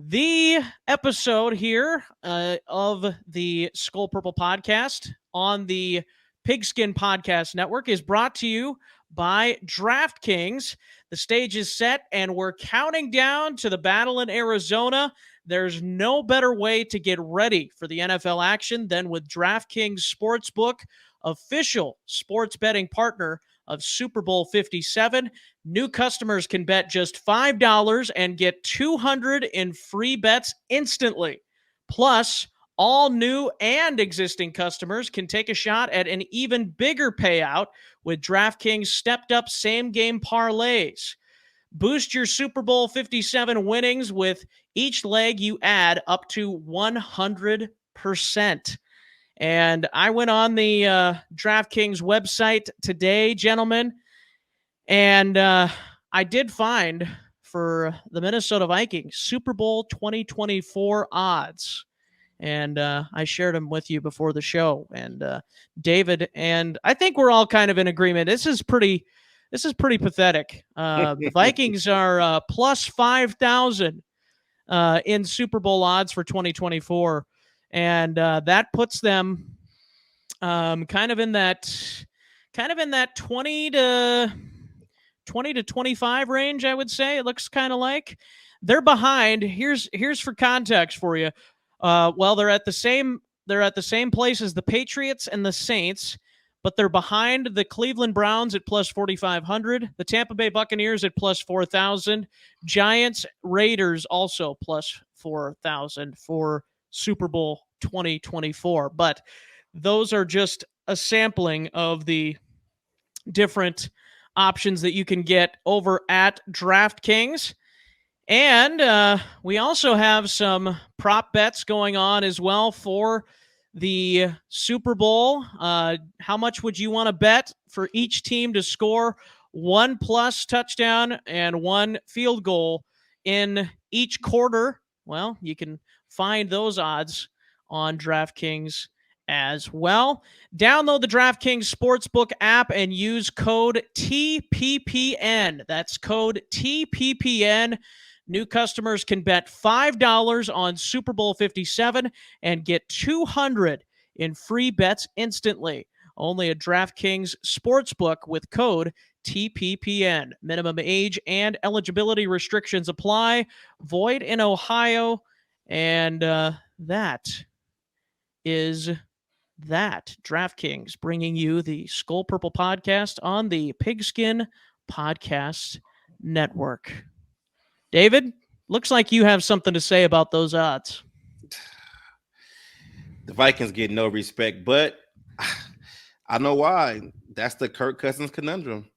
the episode here of the Skol Purple podcast on the Pigskin Podcast Network is brought to you by DraftKings. The stage is set, and we're counting down to the battle in Arizona. There's no better way to get ready for the NFL action than with DraftKings Sportsbook, official sports betting partner of Super Bowl 57. New customers can bet just $5 and get $200 in free bets instantly. Plus, all new and existing customers can take a shot at an even bigger payout with DraftKings stepped-up same-game parlays. Boost your Super Bowl 57 winnings with each leg you add up to 100%. And I went on the DraftKings website today, gentlemen, and I did find for the Minnesota Vikings Super Bowl 2024 odds. And I shared them with you before the show. And David, and I think we're all kind of in agreement. This is pretty pathetic. The Vikings are plus 5,000 in Super Bowl odds for 2024. And that puts them kind of in that 20 to 25 range, I would say. It looks kind of like they're behind. Here's for context for you. Well, they're at the same place as the Patriots and the Saints, but they're behind the Cleveland Browns at plus 4,500, the Tampa Bay Buccaneers at plus 4,000, Giants, Raiders also plus 4,000 for Super Bowl 2024. But those are just a sampling of the different options that you can get over at DraftKings. And we also have some prop bets going on as well for the Super Bowl. How much would you want to bet for each team to score 1+ touchdown and 1 field goal in each quarter? Well, you can find those odds on DraftKings as well. Download the DraftKings Sportsbook app and use code TPPN. That's code TPPN. New customers can bet $5 on Super Bowl 57 and get $200 in free bets instantly. Only at DraftKings Sportsbook with code TPPN. Minimum age and eligibility restrictions apply. Void in Ohio. And that is that. DraftKings bringing you the Skol Purple podcast on the Pigskin Podcast Network. David, looks like you have something to say about those odds. The Vikings get no respect, but I know why. That's the Kirk Cousins conundrum.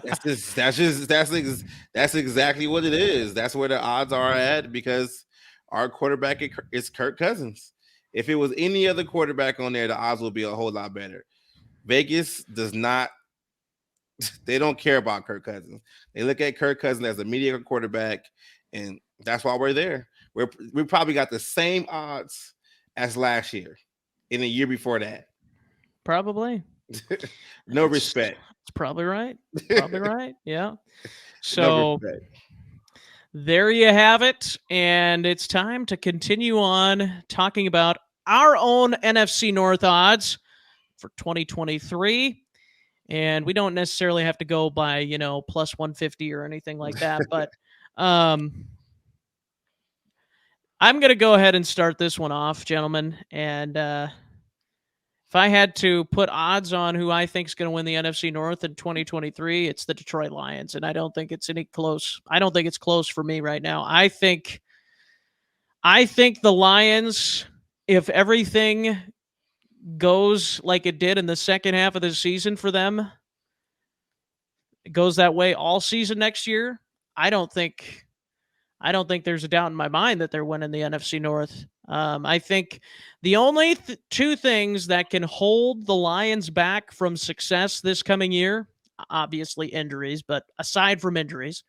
That's exactly what it is. That's where the odds are at, because our quarterback is Kirk Cousins. If it was any other quarterback on there, the odds would be a whole lot better. Vegas does not. They don't care about Kirk Cousins. They look at Kirk Cousins as a mediocre quarterback, and that's why we're there. We probably got the same odds as last year, in the year before that. Probably. No respect. It's probably right. Probably right. Yeah. So there you have it. And it's time to continue on talking about our own NFC North odds for 2023. And we don't necessarily have to go by, plus 150 or anything like that. But I'm going to go ahead and start this one off, gentlemen. And if I had to put odds on who I think is going to win the NFC North in 2023, it's the Detroit Lions. And I don't think it's any close. I don't think it's close for me right now. I think the Lions, if everything goes like it did in the second half of the season for them, it goes that way all season next year, I don't think there's a doubt in my mind that they're winning the NFC North. I think the only two things that can hold the Lions back from success this coming year, obviously injuries, but aside from injuries,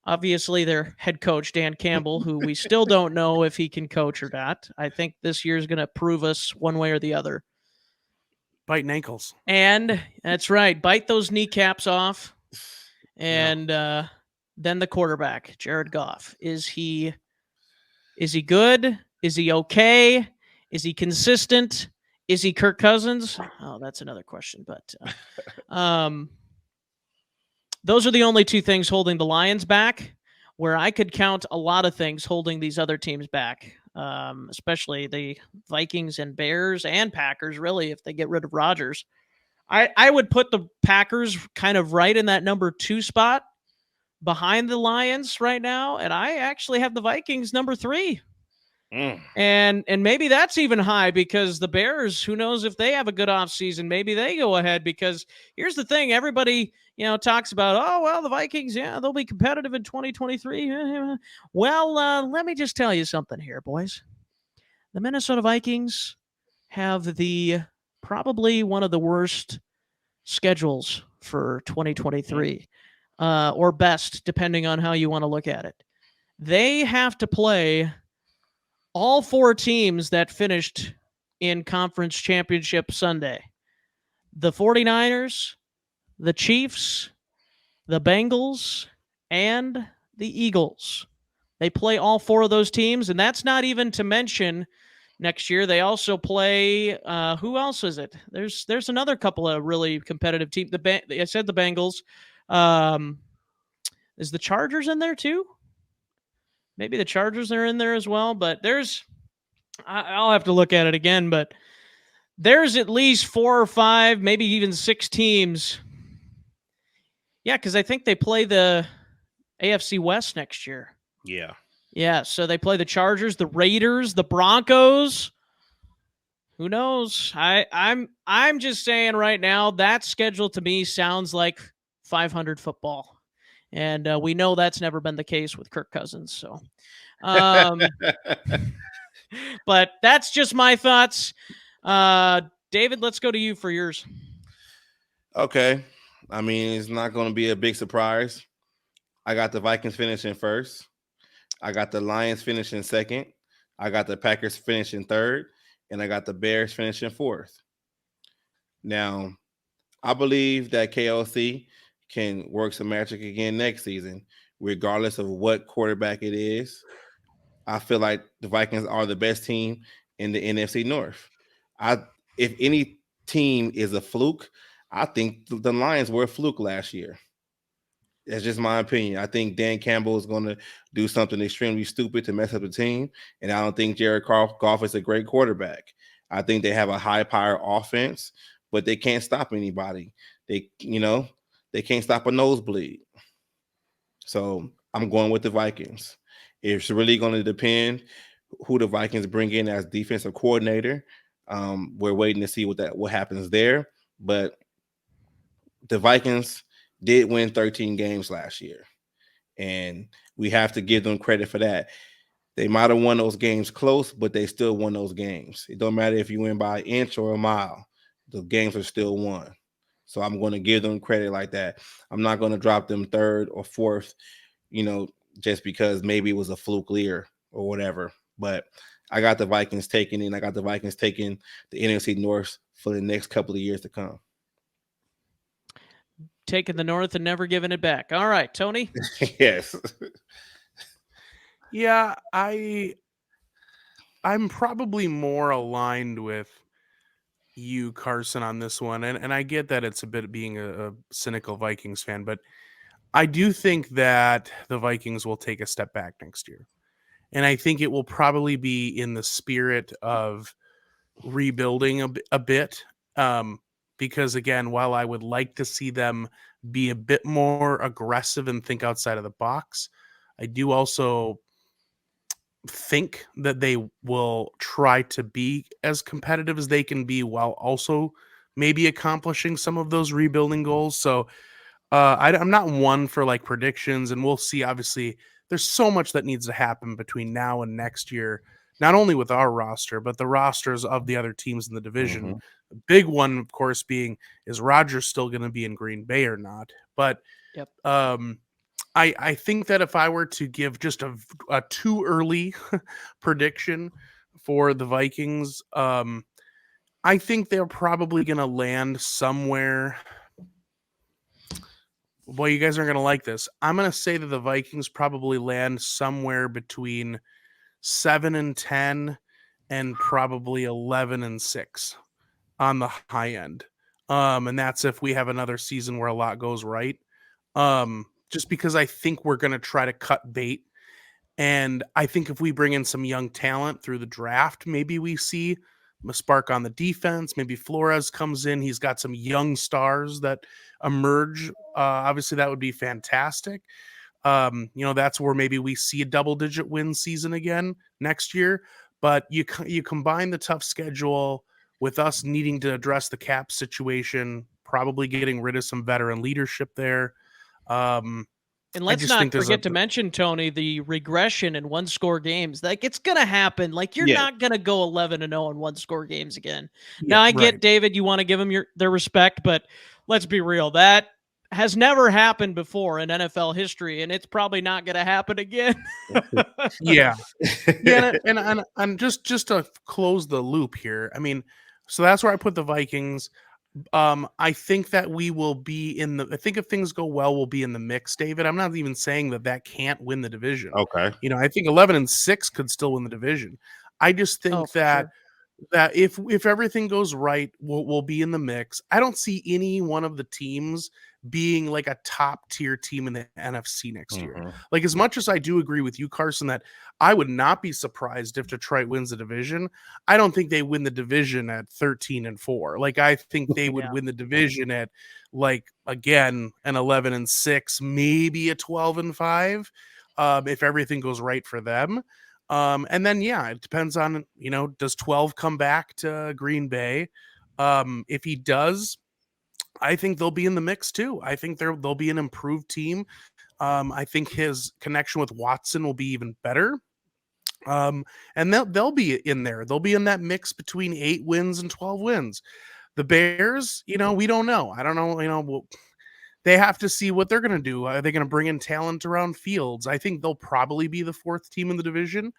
obviously their head coach, Dan Campbell, who we still don't know if he can coach or not. I think this year is going to prove us one way or the other. Biting ankles. And that's right. Bite those kneecaps off. And then the quarterback, Jared Goff. Is he good? Is he okay? Is he consistent? Is he Kirk Cousins? Oh, that's another question. But those are the only two things holding the Lions back, where I could count a lot of things holding these other teams back, especially the Vikings and Bears and Packers, really, if they get rid of Rodgers. I would put the Packers kind of right in that number 2 spot behind the Lions right now, and I actually have the Vikings number 3. And maybe that's even high, because the Bears, who knows if they have a good offseason, maybe they go ahead, because here's the thing, everybody talks about, oh, well, the Vikings, they'll be competitive in 2023. Well, let me just tell you something here, boys. The Minnesota Vikings have probably one of the worst schedules for 2023, or best, depending on how you want to look at it. They have to play all 4 teams that finished in Conference Championship Sunday. The 49ers, the Chiefs, the Bengals, and the Eagles. They play all 4 of those teams, and that's not even to mention next year they also play, who else is it? There's another couple of really competitive teams. I said the Bengals. Is the Chargers in there too? Maybe the Chargers are in there as well, but I'll have to look at it again, but there's at least 4 or 5, maybe even 6 teams. Yeah, because I think they play the AFC West next year. Yeah. Yeah, so they play the Chargers, the Raiders, the Broncos. Who knows? I'm just saying right now, that schedule to me sounds like 500 football. And we know that's never been the case with Kirk Cousins. So But that's just my thoughts. David, let's go to you for yours. Okay. I mean, it's not going to be a big surprise. I got the Vikings finishing first. I got the Lions finishing second. I got the Packers finishing third. And I got the Bears finishing fourth. Now, I believe that KLC can work some magic again next season, regardless of what quarterback it is. I feel like the Vikings are the best team in the NFC North. I If any team is a fluke, I think the Lions were a fluke last year. That's just my opinion. I think Dan Campbell is going to do something extremely stupid to mess up the team, and I don't think Jared Goff is a great quarterback. I think they have a high-power offense, but they can't stop anybody. They can't stop a nosebleed. So I'm going with the Vikings. It's really going to depend who the Vikings bring in as defensive coordinator. We're waiting to see what happens there, but the Vikings did win 13 games last year, and we have to give them credit for that. They might have won those games close, but they still won those games. It don't matter if you win by an inch or a mile. The games are still won. So I'm going to give them credit like that. I'm not going to drop them third or fourth, just because maybe it was a fluke year or whatever. But I got the Vikings taking it, and I got the Vikings taking the NFC North for the next couple of years to come. Taking the North and never giving it back. All right, Tony. Yes. Yeah, I'm probably more aligned with you, Carson, on this one. And I get that it's a bit being a cynical Vikings fan, but I do think that the Vikings will take a step back next year. And I think it will probably be in the spirit of rebuilding a bit. Because again, while I would like to see them be a bit more aggressive and think outside of the box, I do also think that they will try to be as competitive as they can be while also maybe accomplishing some of those rebuilding goals. So I'm not one for like predictions, and we'll see. Obviously, there's so much that needs to happen between now and next year, not only with our roster, but the rosters of the other teams in the division. Mhm. The big one, of course, being is Rodgers still going to be in Green Bay or not? But Yep. I think that if I were to give just a too early prediction for the Vikings, I think they're probably going to land somewhere. Boy, you guys aren't going to like this. I'm going to say that the Vikings probably land somewhere between 7-10 and probably 11-6 on the high end. And that's if we have another season where a lot goes right. Just because I think we're going to try to cut bait. And I think if we bring in some young talent through the draft, maybe we see a spark on the defense. Maybe Flores comes in. He's got some young stars that emerge. Obviously, that would be fantastic. That's where maybe we see a double-digit win season again next year. But you combine the tough schedule with us needing to address the cap situation, probably getting rid of some veteran leadership there. And let's not forget to mention, Tony, the regression in one-score games. Like, it's going to happen. Like, you're not going to go 11-0 in one-score games again. Now, I get, David, you want to give them their respect, but let's be real. That has never happened before in NFL history, and it's probably not going to happen again. Yeah. And just to close the loop here, I mean, so that's where I put the Vikings. I think that we will be I think if things go well, we'll be in the mix, David. I'm not even saying that can't win the division. Okay. I think 11-6 could still win the division. I just think that if everything goes right, we'll be in the mix. I don't see any one of the teams being like a top tier team in the NFC next year. Like, as much as I do agree with you, Carson, that I would not be surprised if Detroit wins the division, I don't think they win the division at 13-4. Like, I think they would win the division at, like, again, an 11-6, maybe a 12-5, if everything goes right for them. And then, it depends on, does 12 come back to Green Bay? If he does, I think they'll be in the mix too. I think they'll be an improved team. I think his connection with Watson will be even better. And they'll be in there. They'll be in that mix between 8 wins and 12 wins. The Bears, we don't know. I don't know. They have to see what they're going to do. Are they going to bring in talent around Fields? I think they'll probably be the 4th team in the division.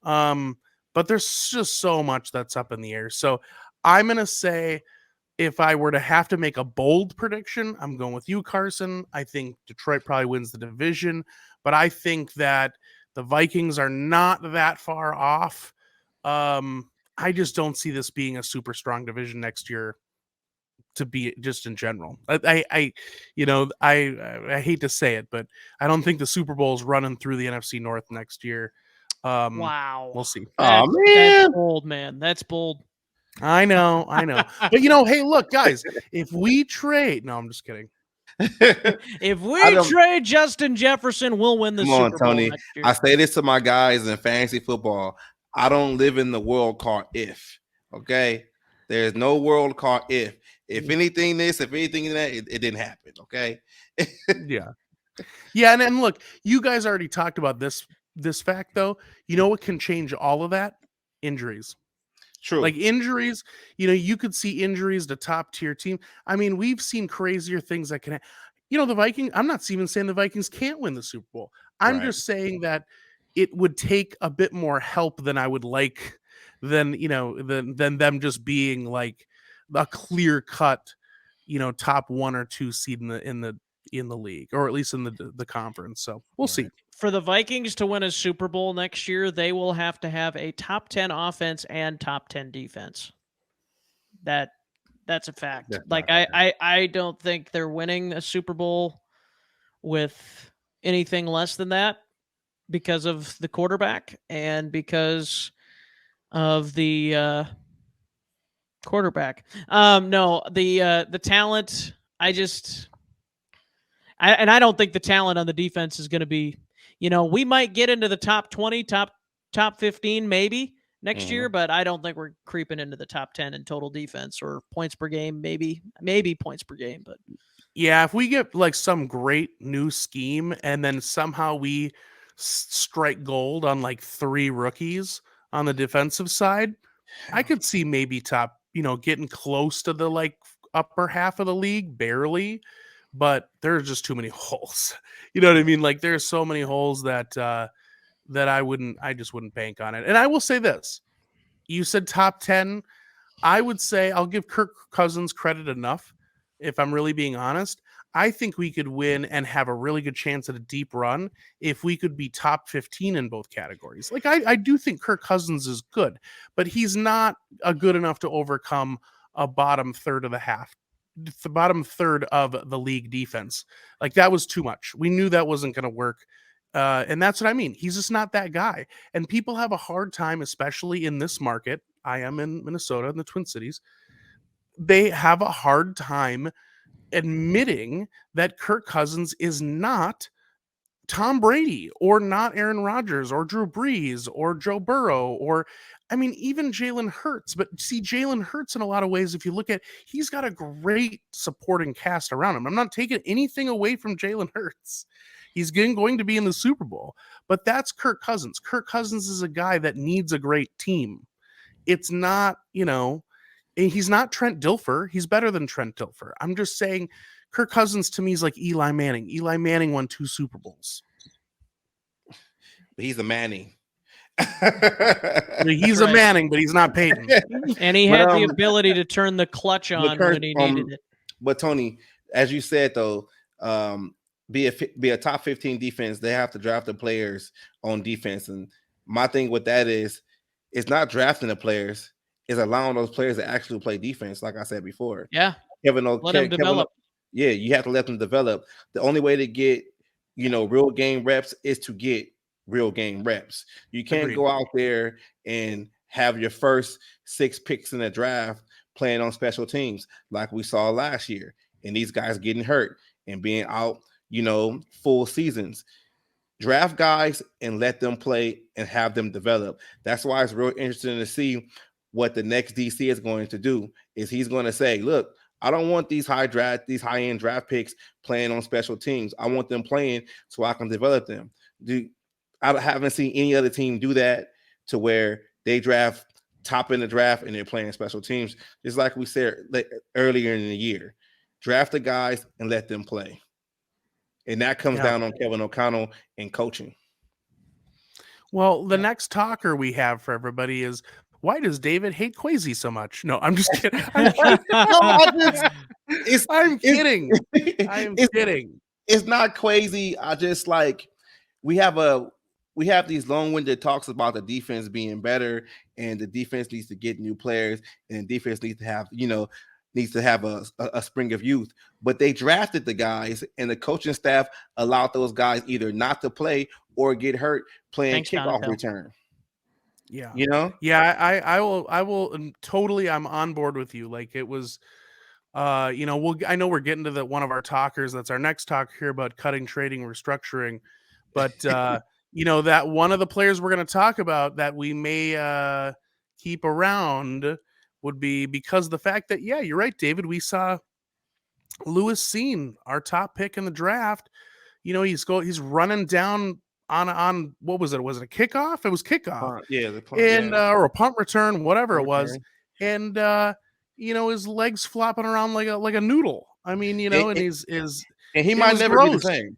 But there's just so much that's up in the air. So I'm going to say, if I were to have to make a bold prediction, I'm going with you, Carson. I think Detroit probably wins the division, but I think that the Vikings are not that far off. I just don't see this being a super strong division next year, to be just in general. I hate to say it, but I don't think the Super Bowl is running through the NFC North next year. Wow. We'll see. Oh, man. That's bold, man. That's bold. I know. But hey, look, guys, if we trade, no, I'm just kidding. If we trade Justin Jefferson, we'll win the Super Bowl Tony. next year. I say this to my guys in fantasy football. I don't live in the world called if. Okay, there's no world called if. If anything this, if anything that, it didn't happen. Okay. Yeah. And then look, you guys already talked about this fact though. You know what can change all of that? Injuries. True. Like injuries, you could see injuries to top tier team. I mean, we've seen crazier things that can, the Vikings. I'm not even saying the Vikings can't win the Super Bowl. I'm just saying that it would take a bit more help than I would like, than them just being like a clear cut, top 1 or 2 seed in the league, or at least in the conference. So we'll see. For the Vikings to win a Super Bowl next year, they will have to have a top 10 offense and top 10 defense. That's a fact. I don't think they're winning a Super Bowl with anything less than that, because of the quarterback and because of the quarterback. No, the talent. I don't think the talent on the defense is going to be. We might get into the top 20, top 15 maybe next year, but I don't think we're creeping into the top 10 in total defense or points per game, maybe points per game. But yeah, if we get like some great new scheme and then somehow we strike gold on like 3 rookies on the defensive side, I could see maybe top, getting close to the like upper half of the league, barely. But there's just too many holes. You know what I mean? Like there's so many holes that I just wouldn't bank on it. And I will say this. You said top 10. I would say I'll give Kirk Cousins credit enough. If I'm really being honest, I think we could win and have a really good chance at a deep run if we could be top 15 in both categories. Like I do think Kirk Cousins is good, but he's not good enough to overcome a bottom third of the bottom third of the league defense. Like that was too much. We knew that wasn't going to work. And that's what I mean. He's just not that guy. And people have a hard time, especially in this market. I am in Minnesota, in the Twin Cities. They have a hard time admitting that Kirk Cousins is not Tom Brady or not Aaron Rodgers or Drew Brees or Joe Burrow or, I mean, even Jalen Hurts. But see, Jalen Hurts in a lot of ways, if you look at, he's got a great supporting cast around him. I'm not taking anything away from Jalen Hurts. He's going to be in the Super Bowl, but that's Kirk Cousins. Kirk Cousins is a guy that needs a great team. It's not, he's not Trent Dilfer. He's better than Trent Dilfer. I'm just saying Kirk Cousins to me is like Eli Manning. Eli Manning won 2 Super Bowls. He's a Manning. He's a Manning, but he's not Peyton. And he had the ability to turn the clutch on when he needed it. But Tony, as you said though, be a top 15 defense, they have to draft the players on defense. And my thing with that is, it's not drafting the players, it's allowing those players to actually play defense. Like I said before, let them develop. You have to let them develop. The only way to get real game reps is to get real game reps. You can't go out there and have your first 6 picks in the draft playing on special teams like we saw last year, and these guys getting hurt and being out full seasons. Draft guys and let them play and have them develop. That's why it's real interesting to see what the next DC is going to do. Is he's going to say, look, I don't want these high-end draft picks playing on special teams. I want them playing so I can develop them. I haven't seen any other team do that. to where they draft top in the draft and they're playing special teams. Just like we said earlier in the year, draft the guys and let them play. And that comes down on Kevin O'Connell and coaching. Well, the next talker we have for everybody is, why does David hate Kwesi so much? No, I'm just kidding. I'm kidding. I'm kidding. It's not crazy. I just like we have these long-winded talks about the defense being better, and the defense needs to get new players, and the defense needs to have a spring of youth. But they drafted the guys, and the coaching staff allowed those guys either not to play or get hurt playing kickoff return. Yeah. I will totally, I'm on board with you. Like, it was, I know we're getting to one of our talkers. That's our next talk here about cutting, trading, restructuring. But, that one of the players we're going to talk about that we may keep around would be because of the fact that, yeah, you're right, David. We saw Lewis Seen, our top pick in the draft. He's running down on what was it? Was it a kickoff? It was kickoff. Or a punt return, whatever it was. And his legs flopping around like a noodle. I mean, and he might never be the same.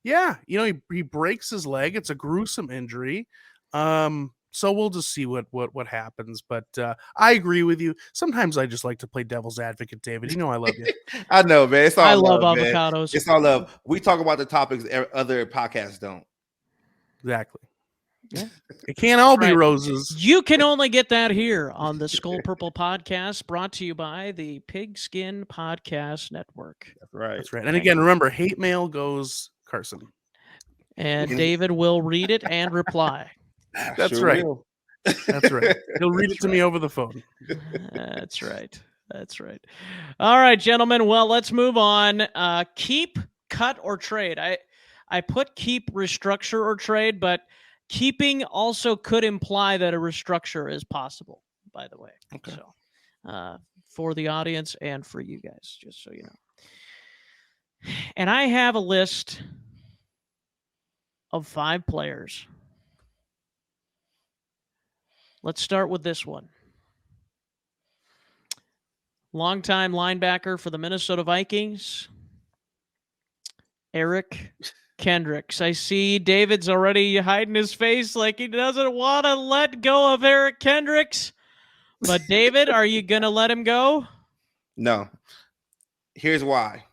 Yeah, he breaks his leg. It's a gruesome injury. So we'll just see what happens. But I agree with you. Sometimes I just like to play devil's advocate, David. I love you. I know, man. It's all I love, love man. avocados. It's all love. We talk about the topics other podcasts don't. Exactly. Yeah. It can't all be roses. You can only get that here on the Skol Purple podcast, brought to you by the Pigskin Podcast Network. That's right. And again, remember, hate mail goes Carson. And David will read it and reply. That's right. That's right. He'll read it to me over the phone. That's right. All right, gentlemen. Well, let's move on. Keep, cut, or trade. I put keep, restructure, or trade, but keeping also could imply that a restructure is possible, by the way. Okay. So, for the audience and for you guys, just so you know. And I have a list of 5 players. Let's start with this one. Longtime linebacker for the Minnesota Vikings, Eric Kendricks. I see David's already hiding his face like he doesn't want to let go of Eric Kendricks. But David, are you going to let him go? No. Here's why.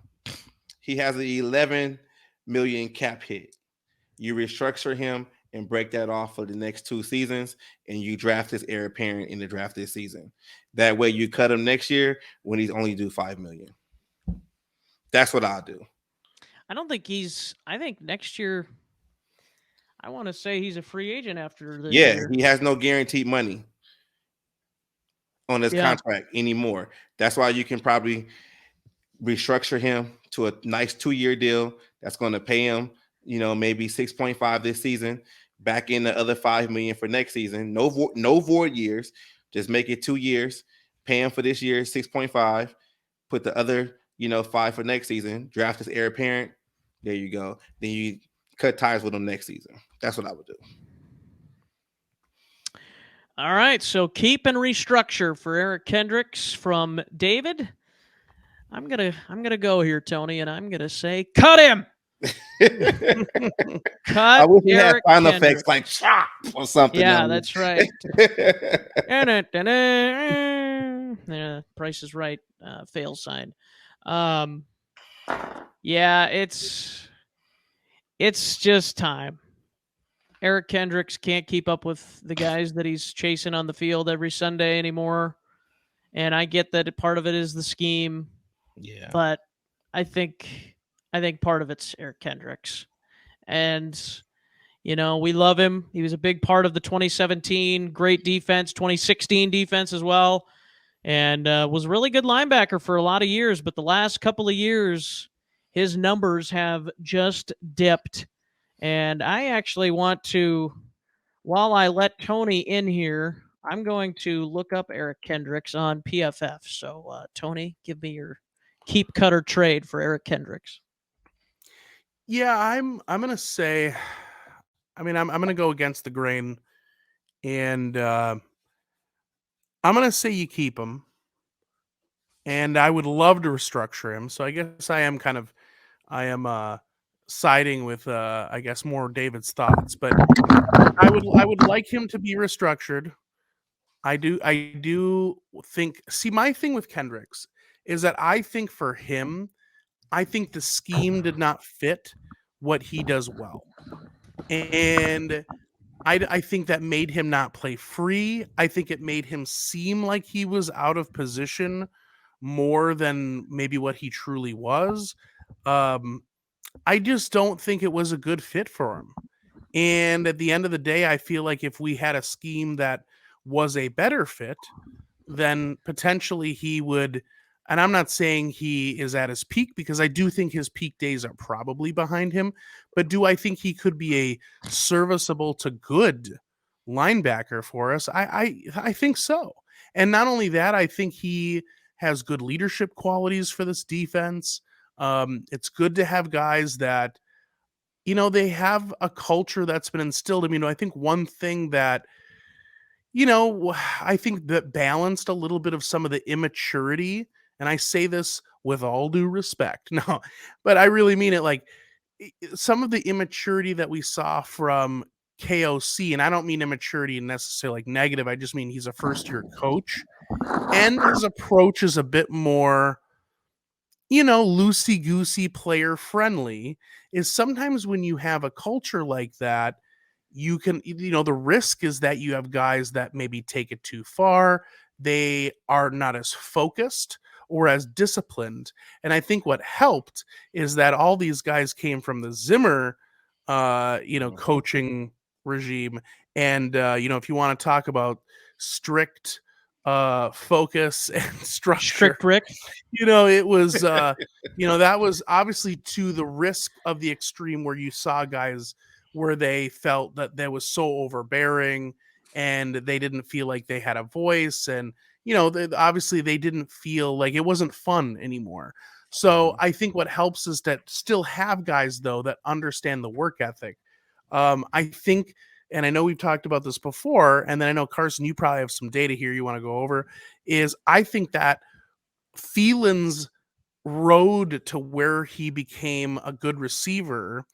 He has an $11 million cap hit. You restructure him and break that off for the next 2 seasons, and you draft his heir apparent in the draft this season. That way you cut him next year when he's only due $5 million. That's what I'll do. I think next year, I want to say he's a free agent after this year. He has no guaranteed money on his contract anymore. That's why you can probably restructure him to a nice 2-year deal that's going to pay him, maybe 6.5 this season, back in the other $5 million for next season. No void years. Just make it 2 years, pay him for this year 6.5, put the other 5 for next season, draft his heir apparent. There you go. Then you cut ties with him next season. That's what I would do. All right, so keep and restructure for Eric Kendricks from David. I'm gonna go here, Tony, and I'm gonna say cut him. Cut. I wish he had sound Kendricks. effects like chop or something. Yeah, that's right. Yeah, Price is Right. Fail sign. Yeah, it's just time. Eric Kendricks can't keep up with the guys that he's chasing on the field every Sunday anymore. And I get that part of it is the scheme. Yeah. But I think part of it's Eric Kendricks. And, we love him. He was a big part of the 2017 great defense, 2016 defense as well. And was a really good linebacker for a lot of years. But the last couple of years, his numbers have just dipped. And I actually want to, while I let Tony in here, I'm going to look up Eric Kendricks on PFF. So, Tony, give me your keep, cut, or trade for Eric Kendricks. Yeah, I'm going to say, I'm going to go against the grain And I'm going to say you keep him. And I would love to restructure him. So I guess I am siding with I guess more David's thoughts, but I would like him to be restructured. I do think, see, my thing with Kendricks is that I think for him, I think the scheme did not fit what he does well. And I think that made him not play free. I think it made him seem like he was out of position more than maybe what he truly was. Um, I just don't think it was a good fit for him. And at the end of the day, I feel like if we had a scheme that was a better fit, then potentially he would. And I'm not saying he is at his peak, because I do think his peak days are probably behind him. But do I think he could be a serviceable to good linebacker for us? I think so. And not only that, I think he has good leadership qualities for this defense. It's good to have guys that, they have a culture that's been instilled. I mean, I think one thing that, I think that balanced a little bit of some of the immaturity, and I say this with all due respect, no, but I really mean it, like, some of the immaturity that we saw from KOC, and I don't mean immaturity necessarily like negative, I just mean he's a first-year coach, and his approach is a bit more, loosey-goosey, player friendly, is sometimes when you have a culture like that, you can, the risk is that you have guys that maybe take it too far. They are not as focused or as disciplined. And I think what helped is that all these guys came from the Zimmer, coaching regime. And, if you want to talk about strict focus and structure, Strict Rick. it was that was obviously to the risk of the extreme, where you saw guys where they felt that that was so overbearing and they didn't feel like they had a voice, and obviously they didn't feel like it wasn't fun anymore. So I think what helps is that still have guys though that understand the work ethic. I think, and I know we've talked about this before, and then I know, Carson, you probably have some data here you want to go over, is I think that Thielen's road to where he became a good receiver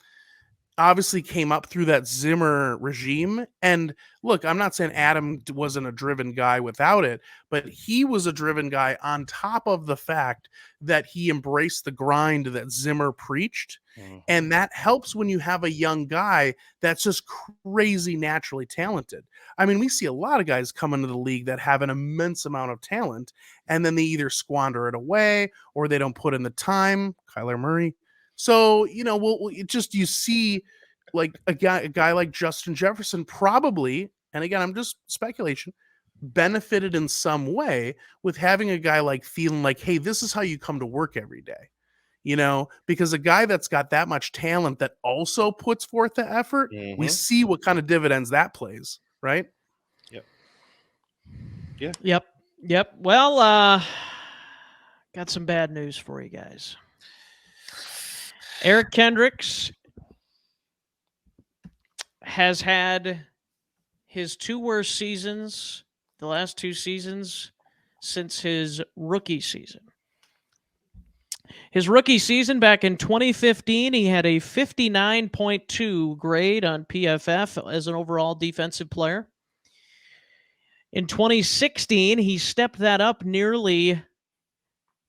obviously came up through that Zimmer regime. And look, I'm not saying Adam wasn't a driven guy without it, but he was a driven guy on top of the fact that he embraced the grind that Zimmer preached. And that helps when you have a young guy that's just crazy naturally talented. I mean, we see a lot of guys come into the league that have an immense amount of talent, and then they either squander it away or they don't put in the time. Kyler Murray. So, you see like a guy like Justin Jefferson probably, and again, I'm just speculation, benefited in some way with having a guy like Thielen, like, hey, this is how you come to work every day, because a guy that's got that much talent that also puts forth the effort, we see what kind of dividends that plays, right? Yep. Well, got some bad news for you guys. Eric Kendricks has had his two worst seasons, the last two seasons, since his rookie season. His rookie season back in 2015, he had a 59.2 grade on PFF as an overall defensive player. In 2016, he stepped that up nearly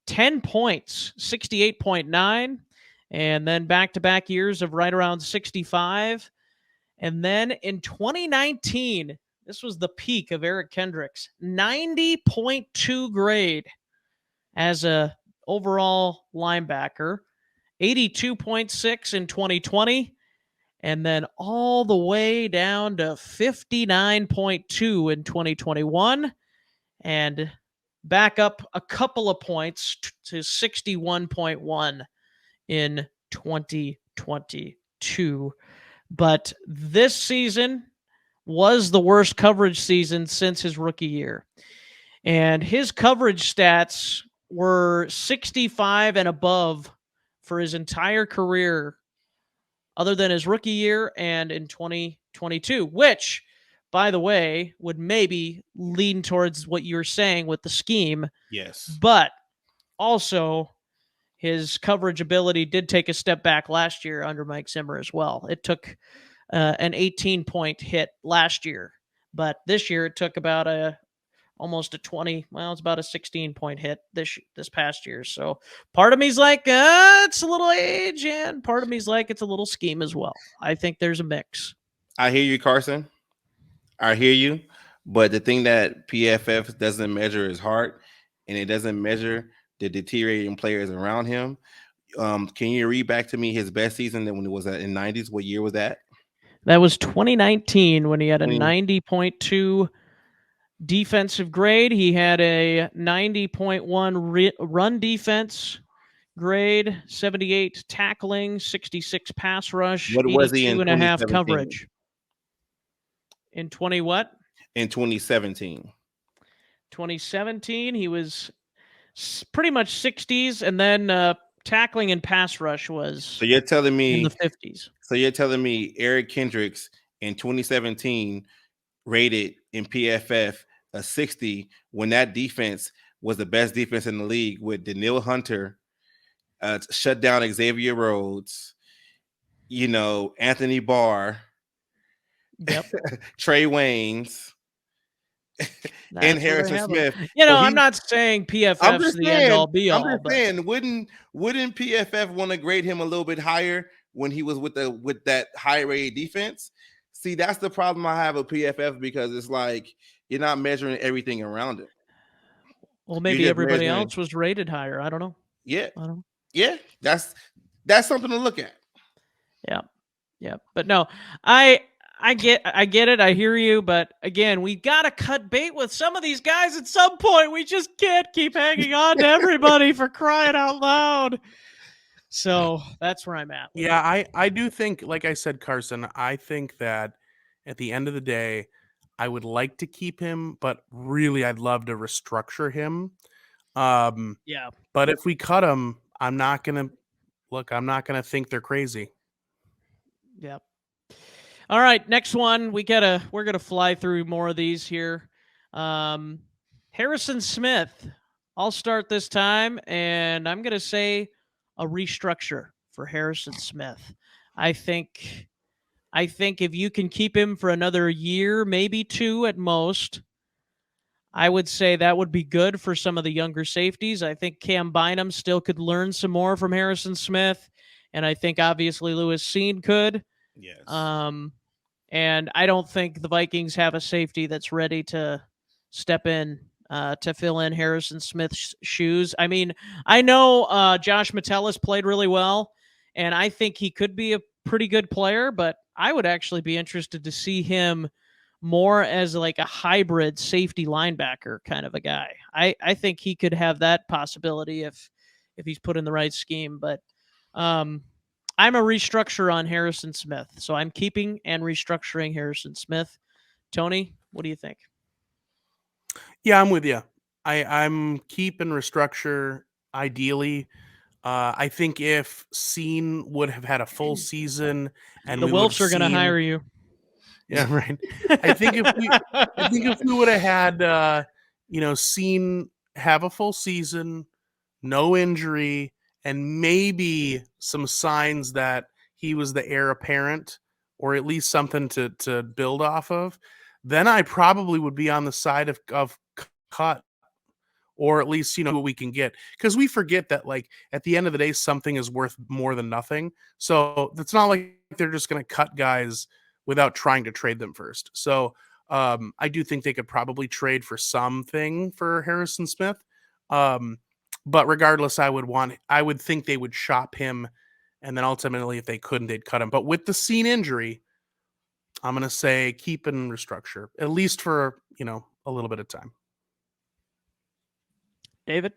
10 points, 68.9. And then back-to-back years of right around 65. And then in 2019, this was the peak of Eric Kendricks, 90.2 grade as a overall linebacker, 82.6 in 2020, and then all the way down to 59.2 in 2021, and back up a couple of points to 61.1 in 2022. But this season was the worst coverage season since his rookie year. And his coverage stats were 65 and above for his entire career, other than his rookie year and in 2022, which by the way, would maybe lean towards what you're saying with the scheme, Yes. but also his coverage ability did take a step back last year under Mike Zimmer as well. It took an 18-point hit last year, but this year it took about almost a 20. Well, it's about a 16-point hit this past year. So part of me's like, it's a little age, and part of me's like, it's a little scheme as well. I think there's a mix. I hear you, Carson. I hear you. But the thing that PFF doesn't measure is heart, and it doesn't measure the deteriorating players around him. Can you read back to me his best season when it was in 90s? What year was that? That was 2019 when he had a 20 90.2 defensive grade. He had a 90.1 run defense grade, 78 tackling, 66 pass rush, What was he in 82.5 2017? coverage. In 20 what? In 2017. 2017, he was pretty much 60s, and then tackling and pass rush was So you're telling me in the 50s. So you're telling me Eric Kendricks in 2017 rated in PFF a 60 when that defense was the best defense in the league with Danielle Hunter, shut down Xavier Rhodes, Anthony Barr, Yep. Trey Waynes, and Harrison Smith. I'm not saying PFF's the end all be all. I'm just saying, wouldn't PFF want to grade him a little bit higher when he was with that high rated defense? See, that's the problem I have with PFF, because it's like you're not measuring everything around him. Well, maybe everybody else was rated higher. I don't know. Yeah. I don't know. Yeah. That's something to look at. Yeah. Yeah. But no, I get it. I hear you. But again, we got to cut bait with some of these guys at some point. We just can't keep hanging on to everybody, for crying out loud. So that's where I'm at. Yeah, I do think, like I said, Carson, I think that at the end of the day, I would like to keep him, but really I'd love to restructure him. Yeah. But if we cut him, I'm not going to think they're crazy. Yep. All right, next one. We're gonna fly through more of these here. Harrison Smith. I'll start this time, and I'm gonna say a restructure for Harrison Smith. I think if you can keep him for another year, maybe two at most, I would say that would be good for some of the younger safeties. I think Cam Bynum still could learn some more from Harrison Smith, and I think obviously Lewis Cine could. Yes. And I don't think the Vikings have a safety that's ready to step in to fill in Harrison Smith's shoes. I mean, I know Josh Metellus played really well, and I think he could be a pretty good player, but I would actually be interested to see him more as like a hybrid safety linebacker kind of a guy. I think he could have that possibility if he's put in the right scheme, but I'm a restructure on Harrison Smith, so I'm keeping and restructuring Harrison Smith. Tony, what do you think? Yeah, I'm with you. I'm keep and restructure ideally. I think if Cine would have had a full season, and the Wilfs are going to hire you. Yeah, right. I think if we would have had Cine have a full season, no injury, and maybe some signs that he was the heir apparent, or at least something to build off of, then I probably would be on the side of cut, or at least what we can get, because we forget that, like, at the end of the day, something is worth more than nothing. So it's not like they're just going to cut guys without trying to trade them first. So I do think they could probably trade for something for Harrison Smith. But regardless, I would think they would shop him, and then ultimately, if they couldn't, they'd cut him. But with the Cine injury, I'm going to say keep and restructure, at least for, a little bit of time. David?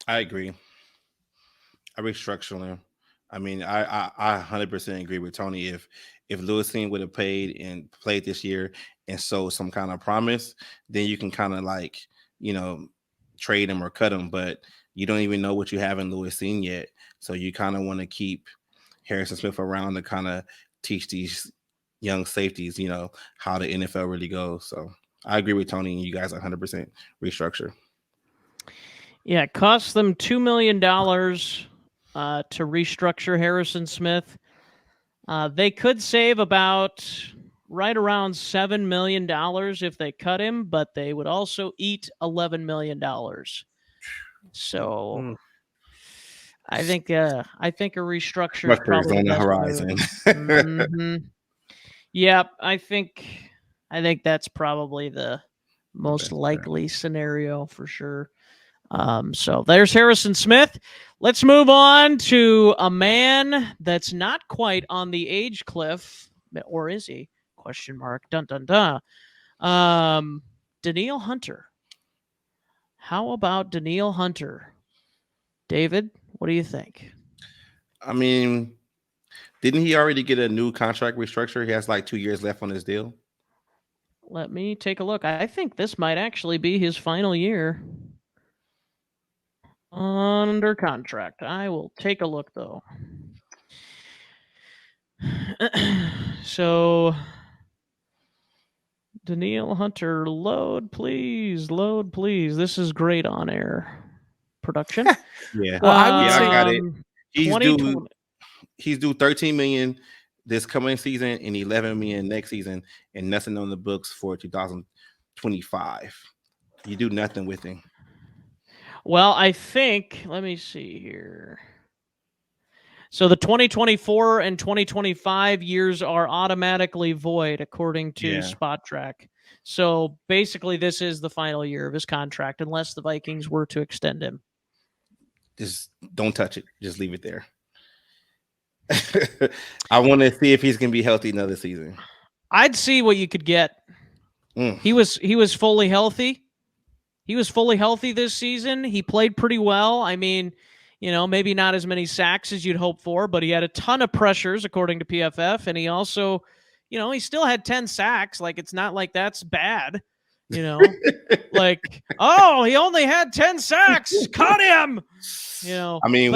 I agree. I restructure him. I mean, I 100% agree with Tony. If Lewis Cine would have played this year and showed some kind of promise, then you can kind of like, trade him or cut him. But you don't even know what you have in Lewis Cine yet. So you kind of want to keep Harrison Smith around to kind of teach these young safeties, how the NFL really goes. So I agree with Tony, and you guys 100% restructure. Yeah, it costs them $2 million to restructure Harrison Smith. They could save about right around $7 million if they cut him, but they would also eat $11 million. So I think a restructure is probably on the best horizon. Mm-hmm. Yep, I think that's probably the most likely scenario for sure. So there's Harrison Smith. Let's move on to a man that's not quite on the age cliff, or is he? Question mark. Dun dun dun. Danielle Hunter. How about Danielle Hunter? David, what do you think? I mean, didn't he already get a new contract restructure? He has like 2 years left on his deal. Let me take a look. I think this might actually be his final year under contract. I will take a look, though. So, Danielle Hunter, load, please. Load, please. This is great on air production. Yeah. Well, I would say I got it. He's due $13 million this coming season and $11 million next season, and nothing on the books for 2025. You do nothing with him. Well, I think, let me see here. So the 2024 and 2025 years are automatically void according to Spot Track. So basically this is the final year of his contract unless the Vikings were to extend him. Just don't touch it. Just leave it there. I want to see if he's going to be healthy another season. I'd see what you could get. He was fully healthy. He was fully healthy this season. He played pretty well. I mean, maybe not as many sacks as you'd hope for, but he had a ton of pressures according to PFF. And he also, he still had 10 sacks. Like, it's not like that's bad, like, oh, he only had 10 sacks. Cut him. I mean,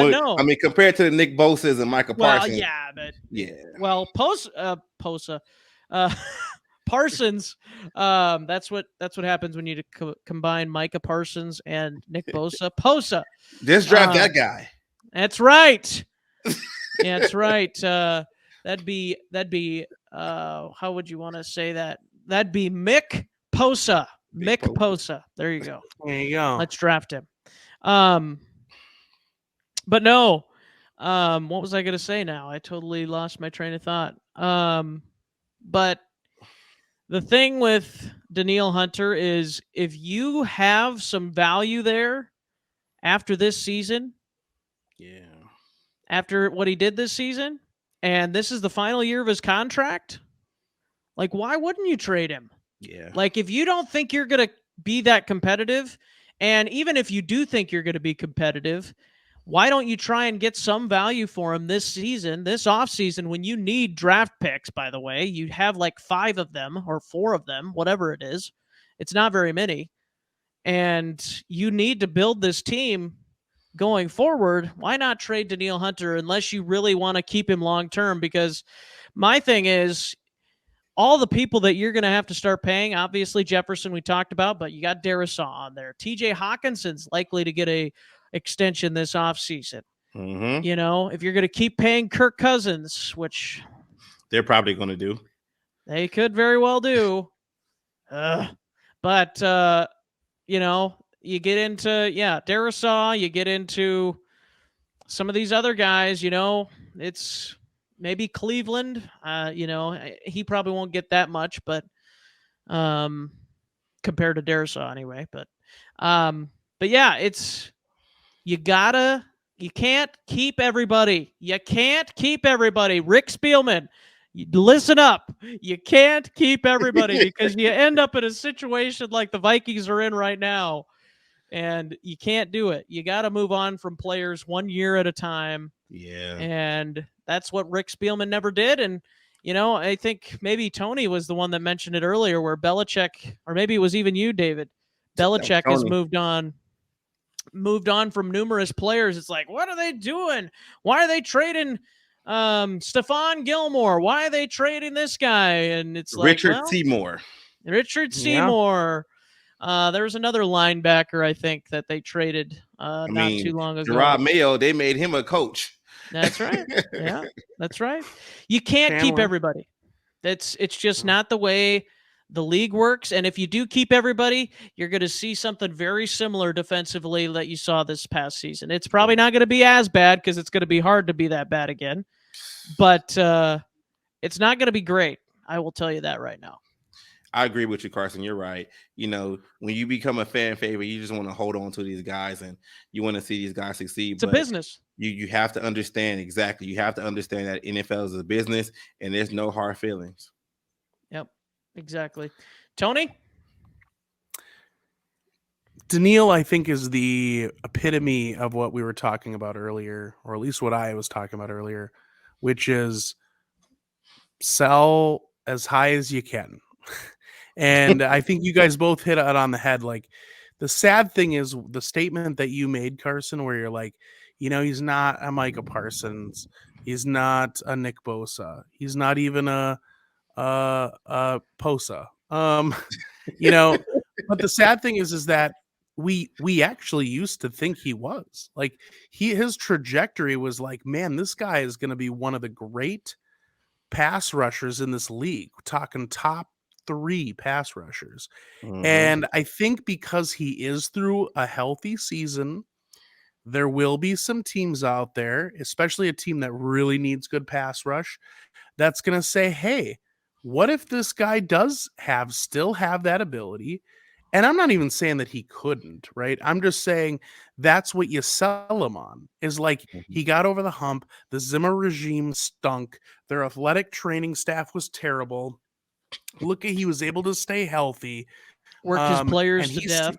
compared to the Nick Bosa's and Micah Parsons. Well, yeah, but well, Parsons. That's what happens when you combine Micah Parsons and Nick Bosa. Posa. Just draft that guy. That's right. That's right. That'd be. How would you want to say that? That'd be Mick Posa. Mick Posa. There you go. There you go. Let's draft him. But no. What was I going to say now? I totally lost my train of thought. But the thing with Danielle Hunter is if you have some value there after this season, after what he did this season, and this is the final year of his contract, like, why wouldn't you trade him? Yeah. Like, if you don't think you're going to be that competitive, and even if you do think you're going to be competitive, why don't you try and get some value for him this season, this offseason, when you need draft picks, by the way? You have like 5 of them or 4 of them, whatever it is. It's not very many. And you need to build this team going forward. Why not trade Danielle Hunter unless you really want to keep him long-term? Because my thing is, all the people that you're going to have to start paying, obviously Jefferson we talked about, but you got Darius on there. TJ Hawkinson's likely to get a extension this offseason. Mm-hmm. If you're going to keep paying Kirk Cousins, which they're probably going to do. They could very well do. But, you get into, Darisaw, you get into some of these other guys, it's maybe Cleveland, he probably won't get that much, but compared to Darisaw anyway. But yeah, it's, you can't keep everybody. You can't keep everybody. Rick Spielman, listen up. You can't keep everybody because you end up in a situation like the Vikings are in right now, and you can't do it. You got to move on from players 1 year at a time. Yeah. And that's what Rick Spielman never did. And, I think maybe Tony was the one that mentioned it earlier where Belichick, or maybe it was even you, David, Belichick has moved on from numerous players. It's like, what are they doing? Why are they trading Stephon Gilmore, why are they trading this guy? And it's Richard Seymour. Richard Seymour. There was another linebacker, I think, that they traded not too long ago. Gerard Mayo, they made him a coach. That's right. Yeah, that's right. You can't keep everybody. It's just not the way the league works. And if you do keep everybody, you're going to see something very similar defensively that you saw this past season. It's probably not going to be as bad because it's going to be hard to be that bad again. But it's not going to be great. I will tell you that right now. I agree with you, Carson. You're right. When you become a fan favorite, you just want to hold on to these guys and you want to see these guys succeed. It's a business. You have to understand exactly. You have to understand that NFL is a business and there's no hard feelings. Yep, exactly. Tony? Danielle, I think, is the epitome of what we were talking about earlier, or at least what I was talking about earlier, which is sell as high as you can. And I think you guys both hit it on the head. Like, the sad thing is the statement that you made, Carson, where you're like, he's not a Micah Parsons. He's not a Nick Bosa. He's not even a Posa. But the sad thing is that we actually used to think he was. Like, his trajectory was like, man, this guy is going to be one of the great pass rushers in this league. We're talking top 3 pass rushers. Mm-hmm. And I think because he is through a healthy season, there will be some teams out there, especially a team that really needs good pass rush, that's going to say, hey, what if this guy does still have that ability? And I'm not even saying that he couldn't, right? I'm just saying that's what you sell him on, is like, he got over the hump. The Zimmer regime stunk. Their athletic training staff was terrible. Look, he was able to stay healthy. Worked his players to death.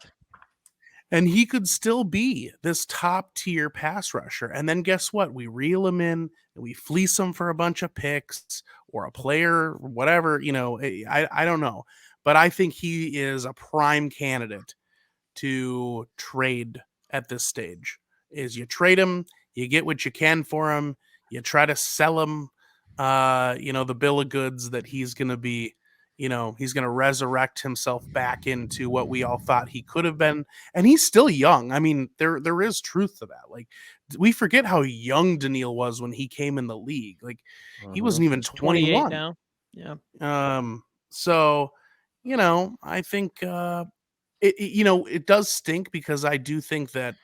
And he could still be this top tier pass rusher. And then guess what? We reel him in and we fleece him for a bunch of picks or a player, whatever, I don't know. But I think he is a prime candidate to trade at this stage. Is you trade him, you get what you can for him, you try to sell him, the bill of goods that he's going to be, he's going to resurrect himself back into what we all thought he could have been. And he's still young. I mean, there is truth to that. Like, we forget how young Danielle was when he came in the league. Like, he wasn't even 21 now. Yeah. So, I think, it does stink, because I do think that,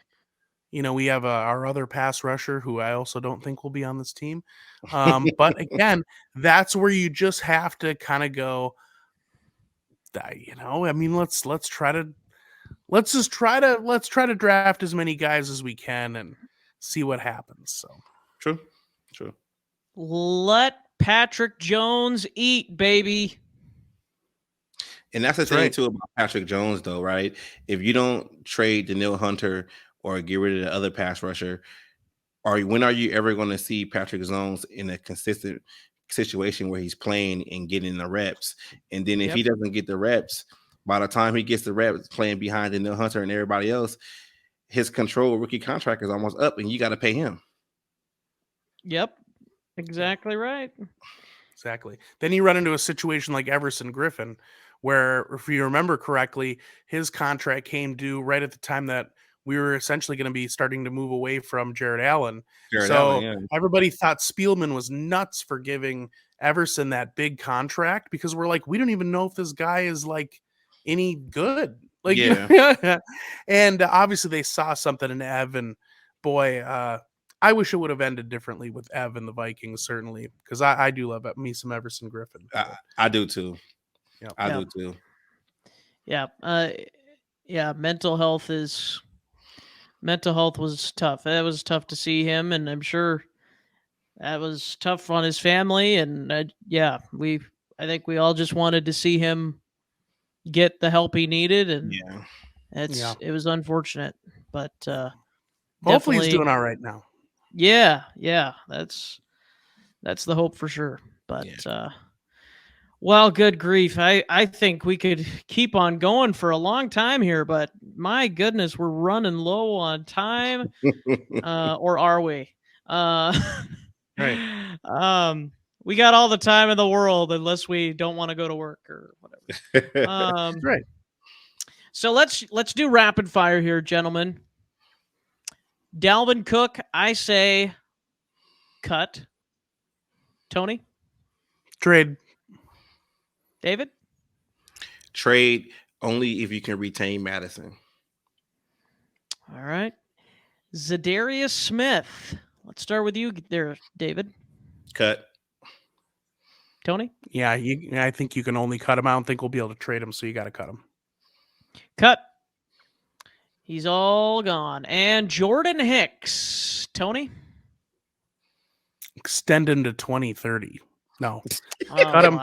we have our other pass rusher who I also don't think will be on this team. But again, that's where you just have to kind of go, I mean, let's try to draft as many guys as we can and see what happens. So true. Let Patrick Jones eat, baby. And that's the thing too about Patrick Jones, though, right? If you don't trade Danielle Hunter or get rid of the other pass rusher, when are you ever going to see Patrick Jones in a consistent situation where he's playing and getting the reps? And then if he doesn't get the reps, by the time he gets the reps playing behind Danielle Hunter and everybody else, his control rookie contract is almost up and you got to pay him. Yep. Exactly right. Exactly. Then you run into a situation like Everson Griffin, where, if you remember correctly, his contract came due right at the time that we were essentially going to be starting to move away from Jared Allen. Everybody thought Spielman was nuts for giving Everson that big contract, because we're like, we don't even know if this guy is like any good. Like, and obviously they saw something in Ev, and boy, I wish it would have ended differently with Ev and the Vikings, certainly, because I do love me some Everson Griffin. I do too. Yep. I do too. Yeah. Mental health was tough. That was tough to see him, and I'm sure that was tough on his family. And I think we all just wanted to see him get the help he needed, and it was unfortunate, but hopefully he's doing all right now. Yeah, that's the hope for sure. But well, good grief. I think we could keep on going for a long time here, but my goodness, we're running low on time. Or are we? Right. We got all the time in the world unless we don't want to go to work or whatever. Right. So let's do rapid fire here, gentlemen. Dalvin Cook, I say cut. Tony? Trade. David? Trade only if you can retain Madison. All right. Za'Darius Smith. Let's start with you there, David. Cut. Tony? Yeah, I think you can only cut him. I don't think we'll be able to trade him, so you got to cut him. Cut. He's all gone. And Jordan Hicks. Tony? Extend him to 2030. No. Oh, Cut him.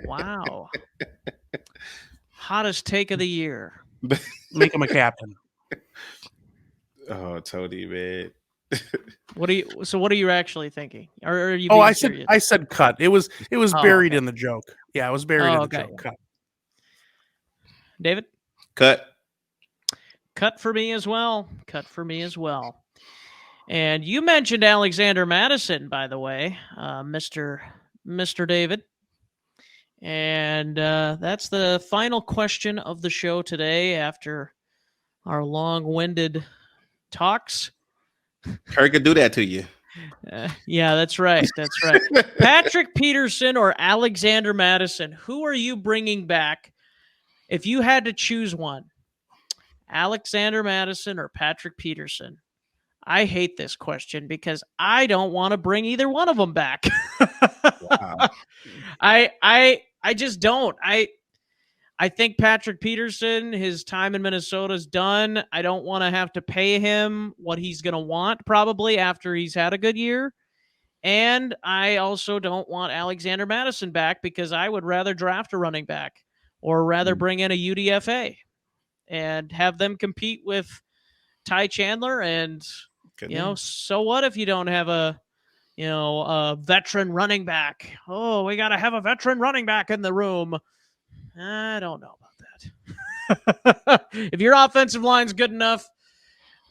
Wow. Hottest take of the year. Make him a captain. Oh, Tony, man. What are you actually thinking? Or are you? Oh, serious? I said cut. It was buried in the joke. Yeah, it was buried in the joke. Cut. David? Cut. Cut for me as well. And you mentioned Alexander Madison, by the way, Mr. David. And that's the final question of the show today after our long-winded talks. Kirk could do that to you. Yeah, that's right. Patrick Peterson or Alexander Madison, who are you bringing back if you had to choose one? Alexander Madison or Patrick Peterson? I hate this question because I don't want to bring either one of them back. Wow. I just don't. I think Patrick Peterson, his time in Minnesota is done. I don't want to have to pay him what he's going to want probably after he's had a good year. And I also don't want Alexander Madison back because I would rather draft a running back or rather bring in a UDFA and have them compete with Ty Chandler. And, so what if you don't have a veteran running back? Oh, we got to have a veteran running back in the room. I don't know about that. If your offensive line's good enough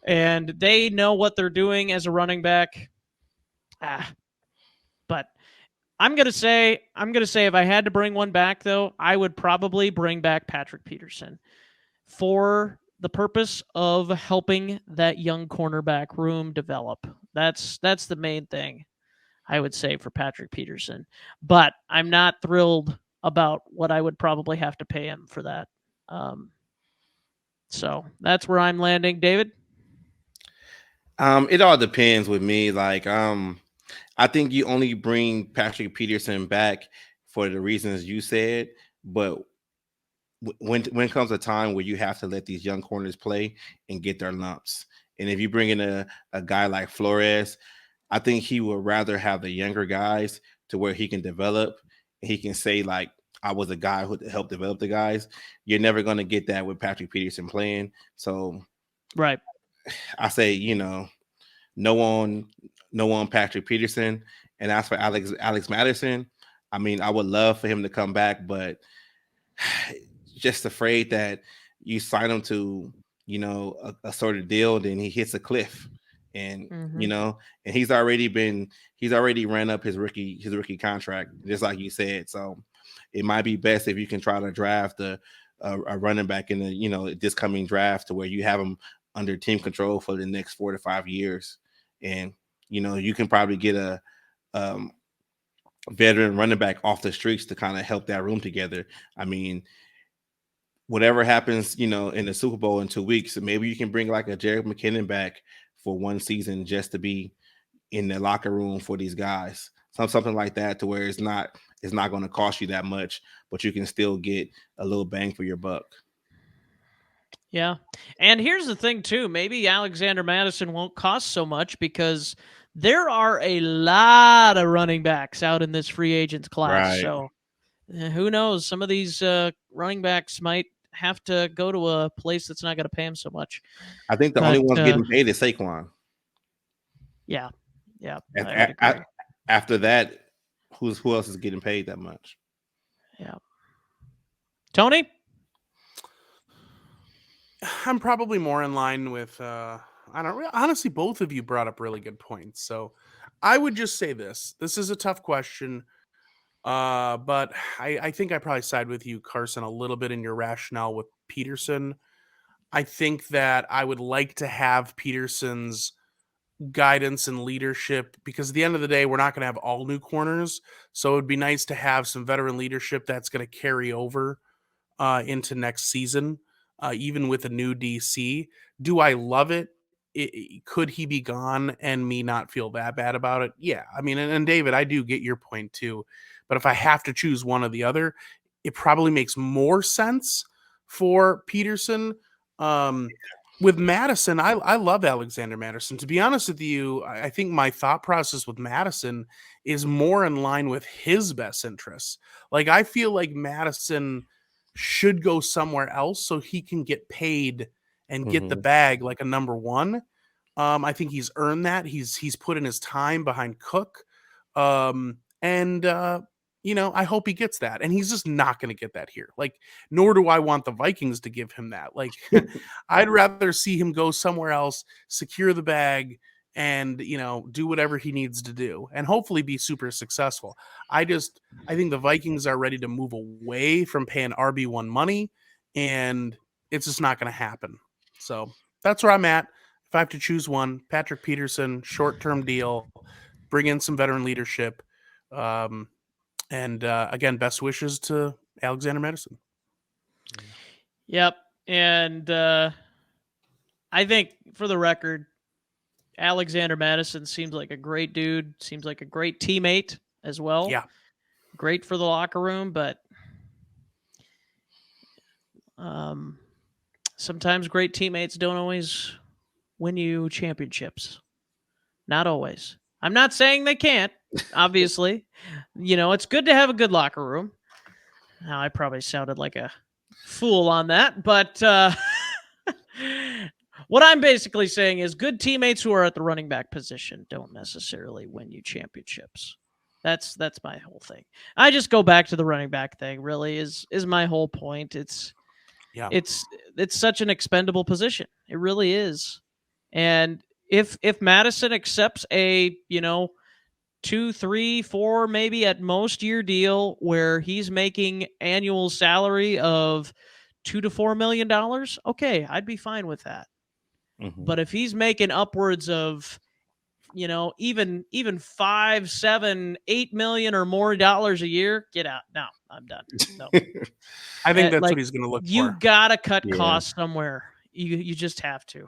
and they know what they're doing as a running back, but I'm gonna say if I had to bring one back though, I would probably bring back Patrick Peterson for the purpose of helping that young cornerback room develop. That's the main thing I would say for Patrick Peterson. But I'm not thrilled about what I would probably have to pay him for that. So that's where I'm landing. David? It all depends with me. Like, I think you only bring Patrick Peterson back for the reasons you said, but when comes a time where you have to let these young corners play and get their lumps, and if you bring in a guy like Flores, I think he would rather have the younger guys to where he can develop. He can say, like, I was a guy who helped develop the guys. You're never going to get that with Patrick Peterson playing. So, right. I say, no one Patrick Peterson. And as for Alex Madison, I mean, I would love for him to come back, but just afraid that you sign him to, a sort of deal, then he hits a cliff. And and he's already ran up his rookie contract, just like you said. So it might be best if you can try to draft a running back in the this coming draft to where you have him under team control for the next 4 to 5 years, and you can probably get a veteran running back off the streets to kind of help that room together. I mean, whatever happens, in the Super Bowl in 2 weeks, maybe you can bring like a Jerick McKinnon back for one season just to be in the locker room for these guys. Something like that, to where it's not going to cost you that much, but you can still get a little bang for your buck. Yeah. And here's the thing too, maybe Alexander Madison won't cost so much because there are a lot of running backs out in this free agents class. Right. So who knows? Some of these running backs might have to go to a place that's not going to pay him so much. I think the only ones getting paid is Saquon. Yeah. After that, who else is getting paid that much? Yeah. Tony? I'm probably more in line with honestly, both of you brought up really good points. So I would just say this. This is a tough question. But I think I probably side with you, Carson, a little bit in your rationale with Peterson. I think that I would like to have Peterson's guidance and leadership because at the end of the day, we're not going to have all new corners. So it would be nice to have some veteran leadership that's going to carry over into next season, even with a new DC. Do I love it? Could he be gone and me not feel that bad about it? Yeah. I mean, and David, I do get your point too. But if I have to choose one or the other, it probably makes more sense for Peterson. With Madison, I love Alexander Madison. To be honest with you, I think my thought process with Madison is more in line with his best interests. Like, I feel like Madison should go somewhere else so he can get paid and get the bag like a number one. I think he's earned that. He's put in his time behind Cook. I hope he gets that. And he's just not going to get that here. Like, nor do I want the Vikings to give him that. Like, I'd rather see him go somewhere else, secure the bag, and, do whatever he needs to do and hopefully be super successful. I think the Vikings are ready to move away from paying RB1 money, and it's just not going to happen. So that's where I'm at. If I have to choose one, Patrick Peterson, short-term deal, bring in some veteran leadership. And again, best wishes to Alexander Madison. Yep. And I think, for the record, Alexander Madison seems like a great dude, seems like a great teammate as well. Yeah. Great for the locker room, but sometimes great teammates don't always win you championships. Not always. I'm not saying they can't, obviously. It's good to have a good locker room. Now, I probably sounded like a fool on that, but what I'm basically saying is good teammates who are at the running back position don't necessarily win you championships. That's my whole thing. I just go back to the running back thing, really, is my whole point. It's such an expendable position. It really is. And if Madison accepts a, 2, 3, 4, maybe at most year deal where he's making annual salary of $2 to $4 million, okay, I'd be fine with that. But if he's making upwards of, even 5, 7, $8 million or more dollars a year, get out. No, I'm done. No. I think that's what he's going to look for. You gotta cut costs somewhere. You just have to.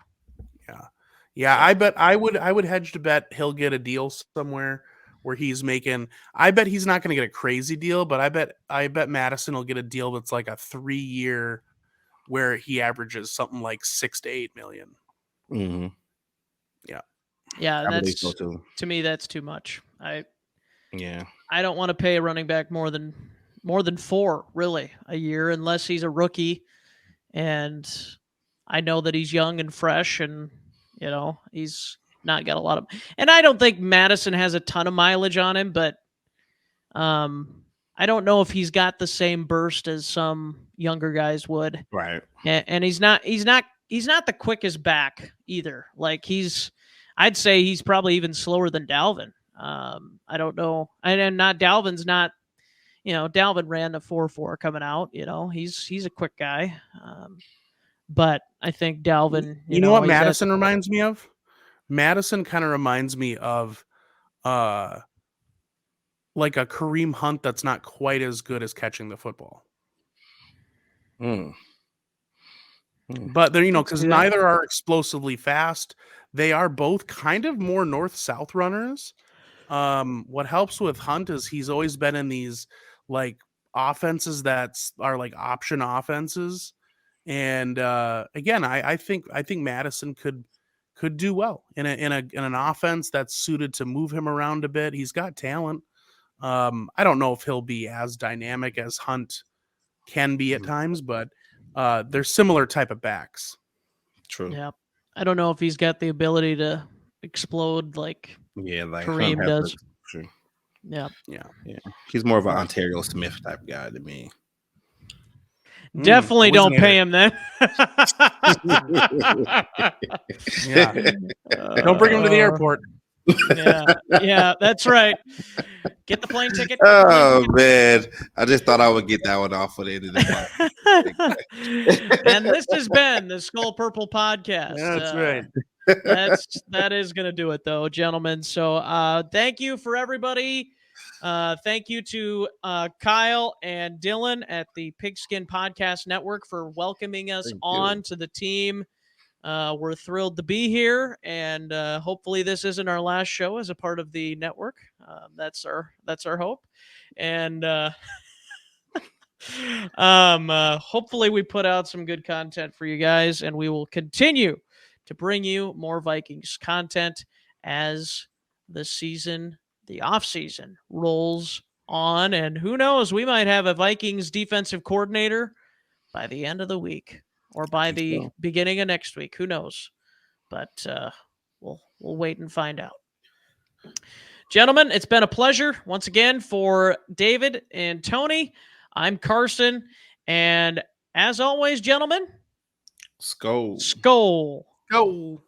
Yeah. I bet I would hedge to bet he'll get a deal somewhere where he's making. I bet he's not going to get a crazy deal, but I bet Madison will get a deal that's like a 3-year where he averages something like 6 to 8 million. Yeah, that's so too. To me, that's too much. I don't want to pay a running back more than 4 really a year unless he's a rookie, and I know that he's young and fresh, and he's not got a lot of. And I don't think Madison has a ton of mileage on him, but I don't know if he's got the same burst as some younger guys would. Right. And he's not the quickest back either. Like, I'd say he's probably even slower than Dalvin. I don't know. And Dalvin's not, Dalvin ran a 4.4 coming out, he's a quick guy. But I think Dalvin, you know what Madison reminds me of? Madison kind of reminds me of like a Kareem Hunt that's not quite as good as catching the football. But they're, because neither are explosively fast. They are both kind of more north-south runners. What helps with Hunt is he's always been in these like offenses that are like option offenses. And again, I think Madison could do well in an offense that's suited to move him around a bit. He's got talent. I don't know if he'll be as dynamic as Hunt can be at times, but they're similar type of backs. True. Yeah. I don't know if he's got the ability to explode like Kareem does. Sure. Yeah. He's more of an Ontario Smith type guy to me. Definitely don't pay him then. Don't bring him to the airport. Yeah, that's right. Get the plane ticket. Oh man, I just thought I would get that one off for the end of the podcast. And this has been the Skull Purple podcast. That's right. That is going to do it, though, gentlemen. So thank you for everybody. Thank you to Kyle and Dylan at the Pigskin Podcast Network for welcoming us Thank on you. to the team. We're thrilled to be here, and hopefully this isn't our last show as a part of the network. That's our hope, and hopefully we put out some good content for you guys, and we will continue to bring you more Vikings content as the off season rolls on. And who knows, we might have a Vikings defensive coordinator by the end of the week or by the beginning of next week. Who knows? But we'll wait and find out. Gentlemen, it's been a pleasure once again for David and Tony. I'm Carson, and as always, gentlemen, Skol. Skol. Go.